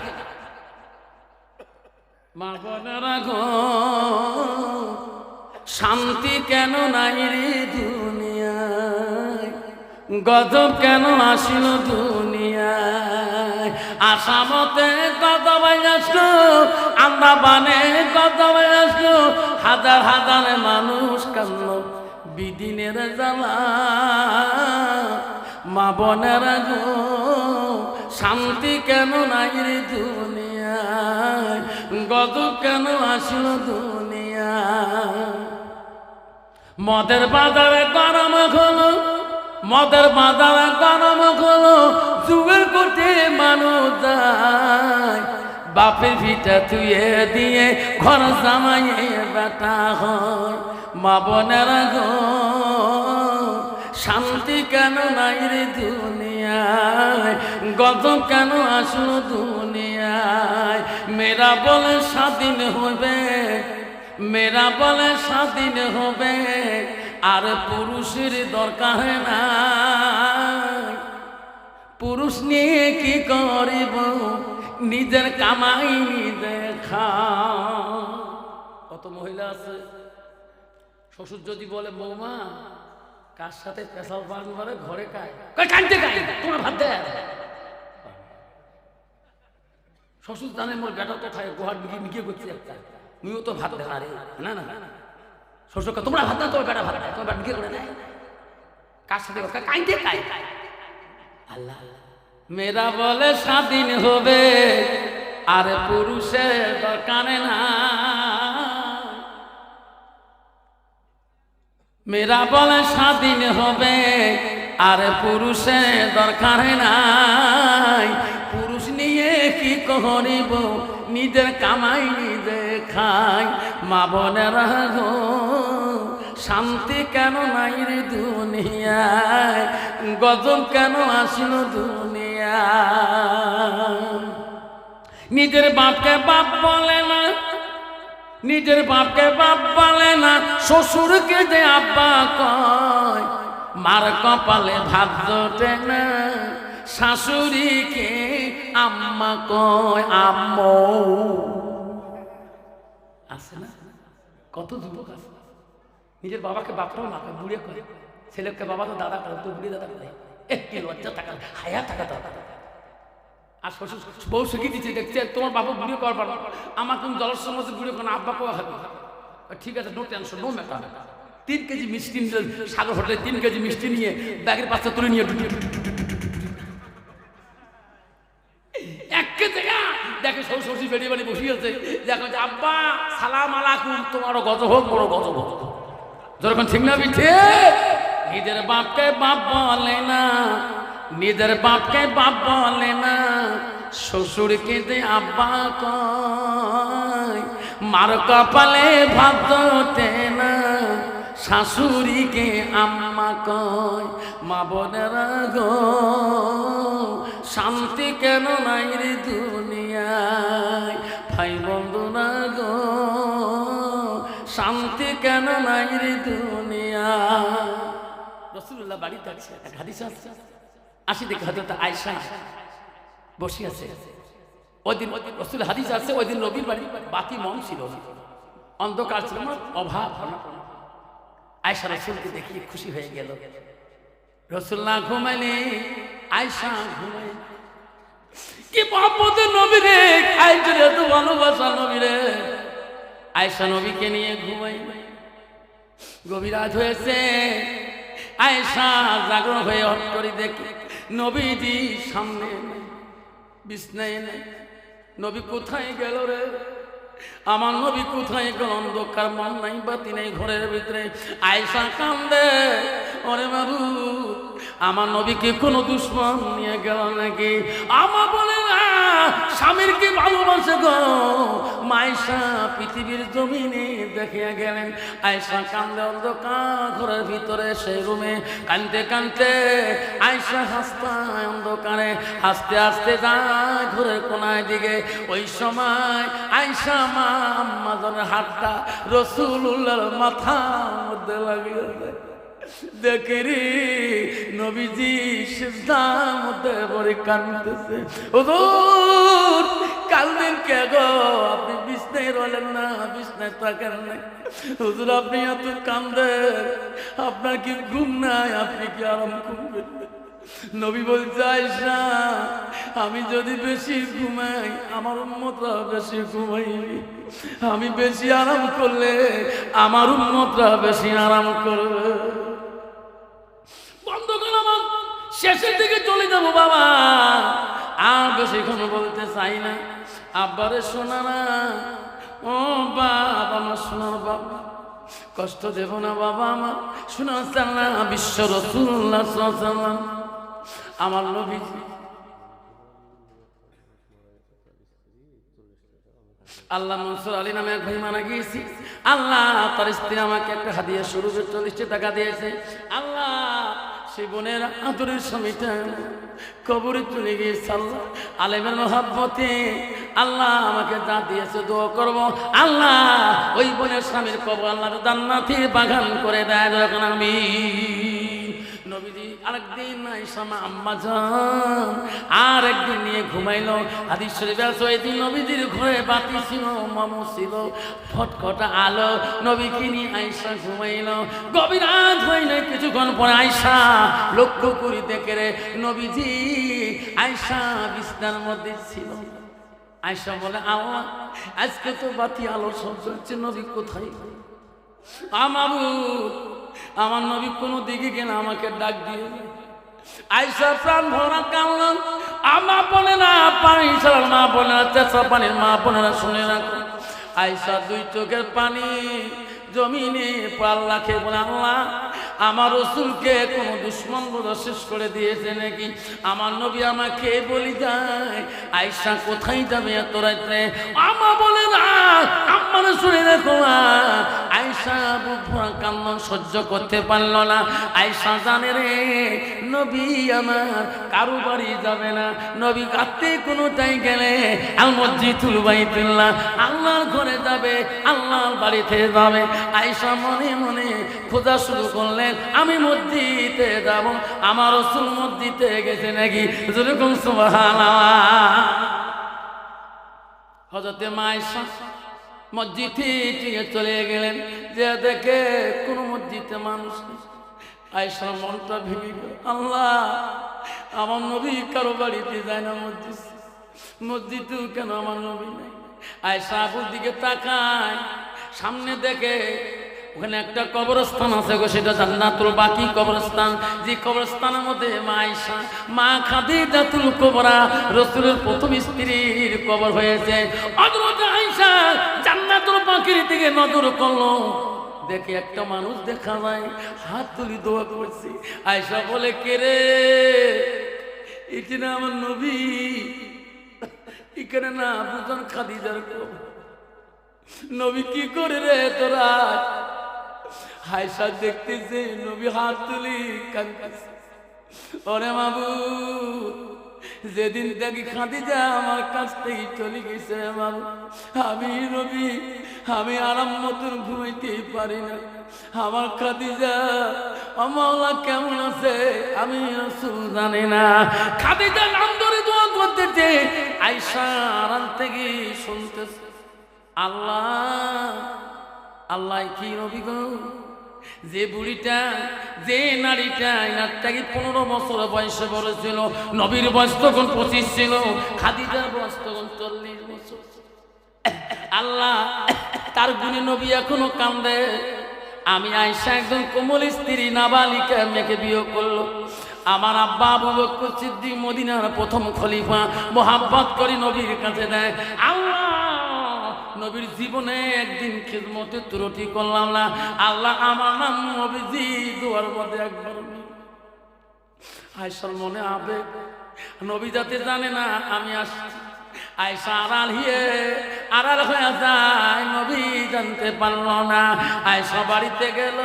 মা বোনেরা গো, শান্তি কেন নাই রে দুনিয়ায়, গজব কেন আসিল দুনিয়ায়, আসামতে গজব আসলো, আমরা বানে গজব আসলো, হাজার হাজার মানুষ কান্দ বিদিনের জ্বালা। মা বোনেরা গো, শান্তি কেন নাই রে দুনিয়ায়, গজব কেন আসিল দুনিয়ায়। মদের বাজারে গরম হলো, মদের বাজারে গরম হলো, যুগের কোটে মানুষ যায়, বাপের ভিটা তুয়ে দিয়ে ঘর জামাইয়ে বেটা হয়। মা বোনেরা গো, শান্তি কেন নাই রে দুনিয়ায়, গজব কেন আসলো দুনিয়ায়। মেয়েরা বলে স্বাধীন হবে, মেয়েরা বলে স্বাধীন হবে, আর পুরুষের দরকার না। পুরুষ নিয়ে কি করিব, নিজের কামাই নিজে খা। কত মহিলা আছে, শ্বশুর যদি বলে বৌমা কার সাথে পেশাল পান করে ঘরে কাঁদতে গাই তোমার ভাত দেয়। শ্বশুর জানে মোর বেটা তো খায় গোহার নিকিয়ে করছি একটা, তুইও তো ভাত দেয় না রে, না না শ্বশুরকে তোমরা ভাত না, তোমার বেটা ভাত দেয়, তোমার বেটা নিকিয়ে করে দেয়। কার সাথে কাঁদতে গাই। আল্লাহ মেয়েরা বলে স্বাধীন হবে, আর পুরুষের দরকার না। মেয়েরা বলে স্বাধীন হবে, আর পুরুষের দরকার নাই। পুরুষ নিয়ে কি করিব, নিজের কামাই নিজে খাই। মা বোনেরা গো শান্তি কেন নাই রে দুনিয়ায়, গজব কেন আসলো দুনিয়ায়। নিজের বাপকে বাপ বলে না, নিজের বাপকে বাপ বলে না, শ্বশুরকে যে আব্বা কয়। মার কপালে ভাত জোটে না, শাশুড়িকে আম্মা কয় আম্মু। আছে না কত যুবক আছে নিজের বাবাকে বাপটাও না কয়, বুড়িয়ে করে। ছেলেকে বাবা তো দাদা করে, তো বুড়ি দাদা করে। কি লজ্জা থাকা, হায়া থাকা দরকার। আর শ্বশুর বউ শিখিয়ে দিচ্ছে, দেখছে তোমার বাবা বুড়িয়ে করার পারো, আমার তুমি জলের সময় বুড়িয়ে করে আব্বা কোয়া হবে। ঠিক আছে, no tension, no matter. 3 KG Mishti Sagar হোটেলে 3 কেজি মিষ্টি নিয়ে ব্যাগের পাশে তুলে নিয়ে 1 কেজি দেখে শ্বশুর বেরিয়ে বাড়ি বসিয়েছে, দেখো আব্বা সালাম আলাইকুম, তোমারও গজব হোক, বড় গজব হোক। যখন ঠিক না বিঠে, নিজের বাপকে বাপ বলে না, নিজের বাপকে বাপ বলে না, শ্বশুরকে যে আব্বা কয়। মার কপালে ভাত জোটে না, শাশুড়িকে আম্মা কয়। মা বোনেরা গো শান্তি কেন নাই রে দুনিয়ায়, ভাই বন্ধুরা গো শান্তি কেন নাই রে দুনিয়ায়। রাসূলুল্লাহ বাড়িতে আছে, এক হাদিস আছে, আসি দেখে হযরত আয়েশা বসে আছে। ওই দিন রাসূল হাদিস আছে, ওই দিন নবীর বাড়ি বাতি মম ছিল না, অন্ধকার ছিল না, অভাব। আয়েশা রাসূলকে দেখে খুশি হয়ে গেল। রাসূলুল্লাহ ঘুমাইলে আয়েশা ঘুমাই। কি মহব্বতের নবী রে, আয়েশার এত ভালোবাসা নবী রে। আয়েশা নবীকে নিয়ে ঘুমাই। গভীর রাত হয়েছে, আয়েশা জাগ্রত হয়ে হট করে দেখি নবীজি সামনে বিছনায় নেই। নবী কোথায় গেল রে, আমার নবী কোথায় গেল? অন্ধকার, মন নাই বাতি নেই ঘরের ভিতরে। আয়েশা কান্দে, ওরে বাবু আমার নবীকে কোনো দুশ্মন নিয়ে গেল নাকি? আমা বলে না, স্বামীর কি ভালোবাসে গো। আয়েশা পৃথিবীর জমিনে দেখিয়া গেলেন। আয়েশা কান্দে, অন্ধকার ঘরের ভিতরে সেই রুমে কানতে কানতে আয়েশা হাসতায়, অন্ধকারে হাসতে হাসতে যায় ঘরের কোনায় দিকে। ওই সময় আয়েশা মা আম্মাজানের হাতটা রাসূলুল্লাহর মাথার মধ্যে লাগিয়ে দেয়। দেখে রে নবীজি সিজদার মধ্যে পড়ে কাঁদতেছে। হুজুর কাঁদলেন কে গো? আপনি বিছনায় রইলেন না, বিছনায় থাকেন না। হুজুর আপনি এত কাঁদেন, আপনার কি ঘুম নাই? আপনি কি আরাম করবেন? নবী বলছে আয়েশা আমি যদি বেশি ঘুমাই আমার উম্মতরা বেশি ঘুমাইবে, আমি বেশি আরাম করলে আমার উম্মতরা বেশি আরাম করবে। বন্ধ করো, আমার শেষের দিকে চলে যাবো বাবা, আর বেশিক্ষণ বলতে চাই না। আব্বারে শোনা না, ও বাবা আমার শোনার বাবা, কষ্ট দেব না বাবা আমার। শোনা চাল্লা বিশ্ব রাসূলুল্লাহ সাল্লাল্লাহু আলাইহি ওয়াসাল্লাম আমার নবীজি। আল্লাহ মনসুর আলী নামে এক ভাই মারা গিয়েছি। আল্লাহ তার স্ত্রী আমাকে একটা হাদিয়া স্বরূপে 40 টাকা দিয়েছে। আল্লাহ সেই বোনের আদরের স্বামীটা কবরে চলে গিয়েছে। আল্লাহ আলেমের মহাব্বতে আল্লাহ আমাকে যা দিয়েছে দোয়া করব, আল্লাহ ওই বোনের স্বামীর কবর আল্লাহ জান্নাতের বাগান করে দেয়। যখন আমি নবীজি আরেকদিন আয়েশা মা আম্মা জান আর একদিন নিয়ে ঘুমাইলো। হাদিস শরীফে আছে ওই দিন নবীজির ঘরে বাতি ছিল, মামু ছিল, ফটফটা আলো। নবীকে নিয়ে আয়েশা ঘুমাইলো। গভীর রাত হয় না, কিছুক্ষণ পরে আয়েশা লক্ষ্য করি দেখে রে নবীজি আয়েশা বিছানার মধ্যে ছিল। আয়েশা বলে আল্লাহ, আজকে তো বাতি আলো সব জ্বলছে, নবী কোথায়? আমার নবী কোনো দিকে গেলে আমাকে ডাক দিয়ে। আয়েশা প্রাণ ভরা কান্নান। আমা বলে না পানি ছাড়ার মা বলে না, চেঁচা পানির মা বলে না, শুনে রাখো। আয়েশা দুই চোখের পানি জমিনে পাল্লা খেয়ে বলে আল্লাহ, আমার রাসূলকে কোন দুশমন বোধহয় শেষ করে দিয়েছে নাকি? আমার নবী আমাকে বলি যায় আয়েশা কোথায় যাবে এত রাত্রে? আমা বলে না আম্মারে শুনে দেখো। আয়েশা বুক ভরা কান্না সহ্য করতে পারল না। আয়েশা জানে রে নবী আমার কারো বাড়ি যাবে না, নবী কাঁদতে কোনোটাই গেলে আল মসজিদুল বাইতুল্লাহ আল্লাহর ঘরে যাবে, আল্লাহর বাড়িতে যাবে। আয়েশা মনে মনে খোঁজা শুরু করলেন, আমি মসজিদে যাব, আমার রাসূল মসজিদে গেছে নাকি? যেরকম সুবহানাল্লাহ। হযরতে মা আয়েশা মসজিদে চলে গেলেন, যে দেখে কোন মসজিদে মানুষ নেই। আয়েশার মনটা ভেঙে গেল, আল্লাহ আমার নবী কারো বাড়িতে যায় না, মসজিদেও কেন আমার নবী নেই? আয়েশা আবুর দিকে তাকায়, সামনে দেখে ওখানে একটা কবরস্থান আছে গো, সেটা জান্নাতুল বাকি কবরস্থান। যে কবরস্থানের মধ্যে মা আয়েশা মা খাদিজাতুল কুবরা রাসূলের প্রথম স্ত্রীর কবর হয়েছে। হযরত আয়েশা জান্নাতুল বাকির দিকে নজর করলো, দেখে একটা মানুষ দেখা যায়, হাত তুলি দোয়া করছে। আয়েশা বলে কে রে? এটি না আমার নবী, এখানে না বুঝান খাদিজার কবর। নবী কি করে রে তোরা? আয়েশা দেখতেছে নবী হাত তুলি কাঁদতেছে। ওরে মাবুদ, যেদিন দেখি খাদিজা আমার কাছ থেকে চলে গেছে মাবুদ, আমি নবী আমি আরাম মতন ঘুমাইতেই পারি না। আমার খাদিজা মাওলা কেমন আছে আমি রাসূল জানি না। খাদিজা নাম ধরে দোয়া করতেছে, আয়েশা আরাম থেকে শুনতেছে আল্লাহ আল্লাহ কি নবী গো, যে বুড়িটা যে নারীটা এনার থেকে 15 বছর বয়সে বড় ছিল, নবীর বয়স তখন 25 ছিল, খাদিজার বয়স তখন 40 বছর। আল্লাহ তার গুণে নবী এখনো কান্দে। আমি আয়েশা একজন কোমল স্ত্রী নাবালিকা মেয়েকে বিয়ে করলো। আমার আব্বা আবু বকর সিদ্দিক মদিনার প্রথম খলিফা, মোহাব্বত করে নবীর কাছে দেয়। আল্লাহ নবীর জীবনে একদিন খিদমতে ত্রুটি করলাম না, আল্লাহ আমার নাম নবীজি দুয়ার মধ্যে একবার। আয়েশার মনে আবেগ, নবী যাতে জানে না আমি আসছি। আয়েশা আড়াল হয়ে যায়, নবী জানতে পারল না। আয়েশা বাড়িতে গেল,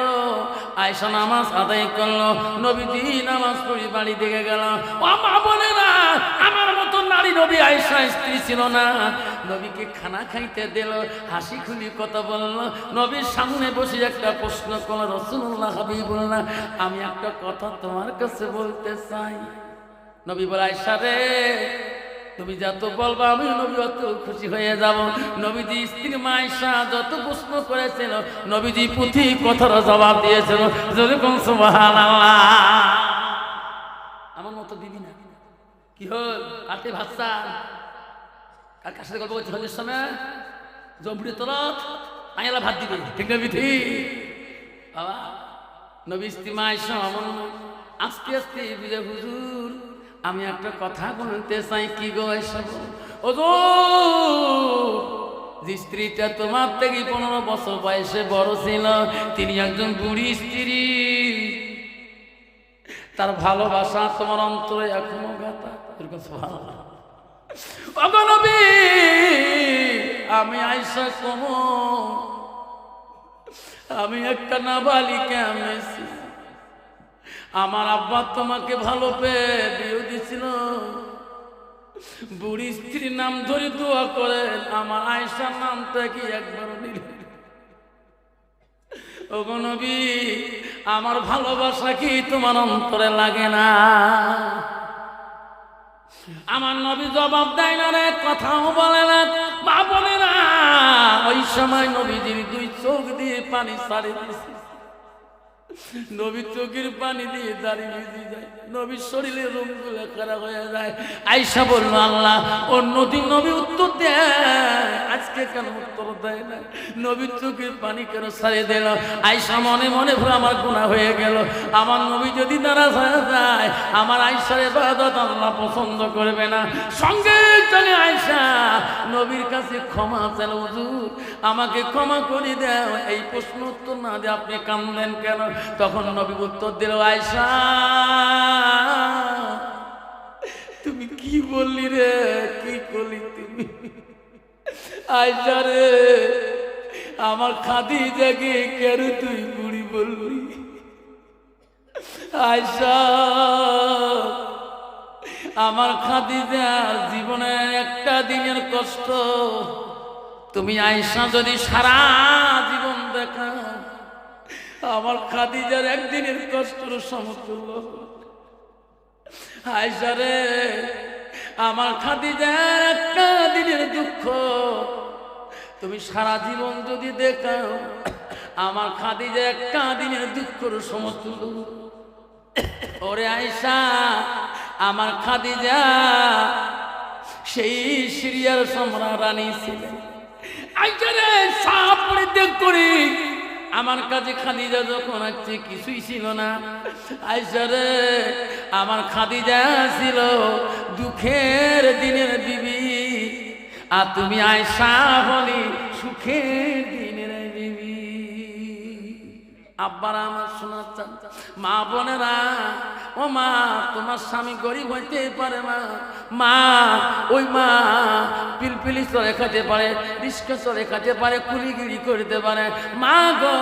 আয়েশা নামাজ আদায় করলো, নবীজি নামাজ পড়ি বাড়ি দিকে গেল। ও মা বলে না আমার মতো নারী নবী আয়েশা স্ত্রী ছিল না। নবীকে খানা খাইতে দিল, হাসি খুলি কথা বললো, নবীর সামনে বসে একটা প্রশ্ন করলো, রাসূলুল্লাহ হাবিবুল্লাহ আমি একটা কথা তোমার কাছে বলতে চাই। নবী বলে আয়েশা রে তুমি যত বলবা আমি নবী অত খুশি হয়ে যাব। নবীজি স্ত্রী মা আয়েশা যত প্রশ্ন করেছিল নবীজি প্রতি কথার জবাব দিয়েছিল। যেরকম সুবহানাল্লাহ। আমার মতো দিবি না কি হল কাটে ভাষা কার কাছে গল্প করছে হজের সময় জম্বুড়ি তরত আইলা ভাত দিবে, ঠিক না বিধি বাবা? নবী স্ত্রী মা আয়েশা আস্তে আস্তে বুঝে হুজুর আমি একটা কথা বলতে চাই। কি গো আয়েশা? ও গো যে স্ত্রীটা তোমার থেকে 15 বছর বয়সে বড় ছিল, তিনি একজন বুড়ি স্ত্রী, তার ভালোবাসা তোমার অন্তরে এখনো গাথা। ওগো নবী আমি আয়েশা কম, আমি একটা নাবালিকা মেয়ে, আমার আব্বা তোমাকে ভালো পেয়ে বিয়ে দিছিল, বুড়ি স্ত্রীর নাম ধরে দোয়া করেন আমার আয়েশার নামটা কি একবার নিলেন? ওগো নবী, আমার ভালোবাসা কি তোমার অন্তরে লাগে না? আমার নবী জবাব দেয় না রে, কথাও বলে না, মা বলে না। ওই সময় নবীজির দুই চোখ দিয়ে পানি ছাড়ে দিয়েছে। নবীর চোখের পানি দিয়ে দাঁড়িয়ে ভিজে যায়, নবীর শরীরে রোগগুলো খারাপ হয়ে যায়। আয়েশা বলল, আল্লাহ, অন্য দিন নবী উত্তর দেয়, আজকে কেন উত্তর দেয় না? নবীর চোখের পানি কেন ছাড়িয়ে দিল? আয়েশা মনে মনে ভরে আমার গুনাহ হয়ে গেল। আমার নবী যদি নারাজ হয়ে যায়, আমার আয়েশার ইবাদত আল্লাহ পছন্দ করবে না। সঙ্গে চলে আয়েশা নবীর কাছে ক্ষমা চাইল, হুজুর আমাকে ক্ষমা করে দাও। এই প্রশ্ন উত্তর না দিয়ে আপনি কাঁদলেন কেন? তখন নবী উত্তর দিল, আয়েশা তুমি কি বললি রে, কি করলি তুমি? আয়েশা রে, আমার খাদিজাকে কেন তুই বুড়ি বললি? আয়েশা, আমার খাদিজার জীবনের একটা দিনের কষ্ট তুমি আয়েশা যদি সারা জীবন দেখা, আমার খাদিজার একদিনের কষ্টের সমতুল্য। আয়েশা রে, আমার খাদিজার একটা দিনের দুঃখ তুমি সারা জীবন যদি দেখাও, আমার খাদিজা একটা দিনের দুঃখের সমতুল্য। ওরে আয়েশা, আমার খাদিজা সেই সিরিয়ার সম্রাট রানী ছিলেন। আয়েশা রে, সব পরিত্যাগ করি আমার কাছে খাদিজা যখন আসছে কিছুই ছিল না। আয়েশা রে, আমার খাদিজা ছিল দুঃখের দিনের বিবি, আর তুমি আয়েশা হলি সুখের দিনের বিবি। আব্বারা আমার শোনাচ্ছেন, মা বোনেরা, ও মা, তোমার স্বামী গরিব হইতে পারে মা, মা ওই মা পিলপিলি চলে খাতে পারে, রিস্কা চলে খাতে পারে, কুলিগিরি করতে পারে। মা গো,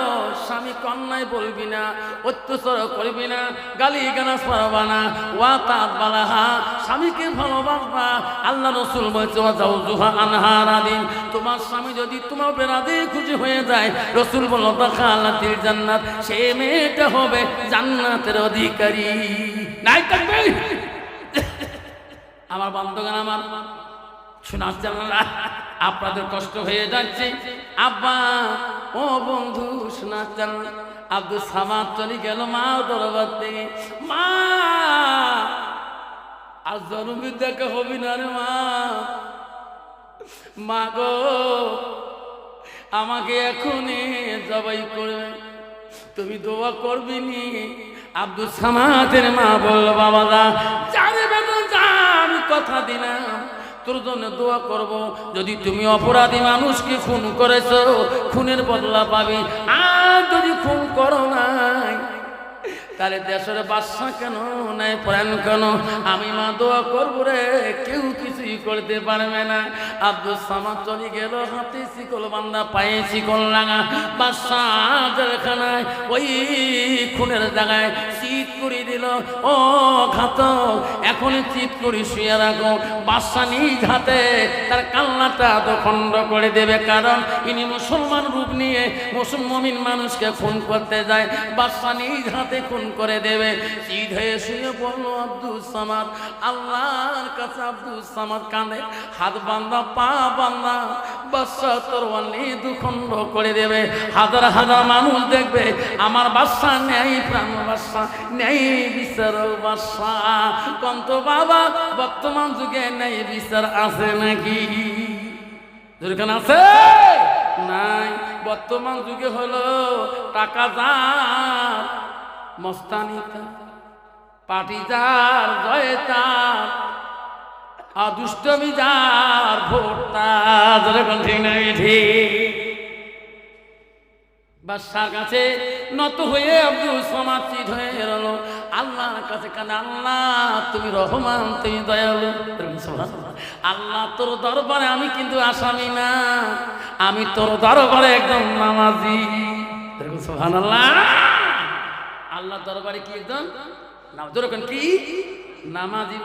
স্বামী কন্যায় বলবি না, অত্যাচার করবি না, গালি গালাজ পারবা না, ওয়া তাত বালাহা, স্বামীকে ভালোবাসবা। আল্লাহ রসুল বলছে, ওয়াজাউজুহা আনহারা দিন, তোমার স্বামী যদি তোমার বেরাদে খুশি হয়ে যায়, রসুল বলল দাখালাতিল জান্নাত, সে মেয়েটা হবে জান্নাতের অধিকারী। নাই থাকবে আমার বান্ধবগণ, আমার শোনার জানালা, আপনাদের কষ্ট হয়ে যাচ্ছে। আব্বা, ও বন্ধু, শোনার জানালা, আব্দুল সামাদ চলে গেল মা দরবার থেকে। মা, আর জন্মে দেখা হবি না রে মা। মা গো, আমাকে এখনই জবাই করবে, তুমি দোয়া করবি নি? আব্দুল সামাদের মা বলল, বাবা জানে বেতন যা, আমি কথা দিলাম তোর জন্য দোয়া করব। যদি তুমি অপরাধী মানুষকে খুন করেছো, খুনের বদলা পাবি। আর যদি খুন করো নাই, তাহলে দেশের বাদশা কেন নাই, প্রাণ কেন? আমি মা দোয়া করবো রে, কেউ কিছুই করতে পারবে না। আব্দুল সামাদ চলে গেল, হাতে শিকল বান্ধা, পায়ে শিকল লাগা, বাদশা জেলখানায় ওই খুনের জায়গায় চিৎ করে দিল। ও ঘাতক, এখনই চিৎ করে শুয়ে রাখো। বাদশা নিজ হাতে তার কান্নাটা খণ্ড করে দেবে, কারণ ইনি মুসলমান রূপ নিয়ে মুসলমান মানুষকে খুন করতে যায়। বাদশা নিজ হাতে খুন করে দেবে। চিৎ হয়ে শুয়ে পড়লো আব্দুল সামাদ। আল্লাহর কাছে আব্দুল সামাদ কাঁদে, হাত বান্ধা, পা বান্ধা। বাদশা তরোয়াল নিয়ে দুখণ্ড করে দেবে। হাজার হাজার মানুষ দেখবে আমার বাদশা নেই, প্রাণ বাদশা নেই, বিচার বাদশা। কন্ত বাবা, বর্তমান যুগে নেই বিচার আছে নাকি? যেখানে আছে নাই। বর্তমান যুগে হলো টাকা যার, মস্তানি তার, পার্টি যার, জয় তার, আর দুষ্টমি যার, ভোট তার। যেরকম ঠিক না ঠিক? বাদশার কাছে নত হয়ে আব্দুল সামাদ চিৎ হয়ে এলো, আল্লাহর কাছে কাঁদে, আল্লাহ তুমি রহমান, তুমি দয়ালু। আল্লাহ, তোর দরবারে আমি কিন্তু আসামি না, আমি তোর দরবারে একদম নামাজি। সুবহানাল্লাহ। আল্লাহ দরবারে কি একদম কি নামাজি?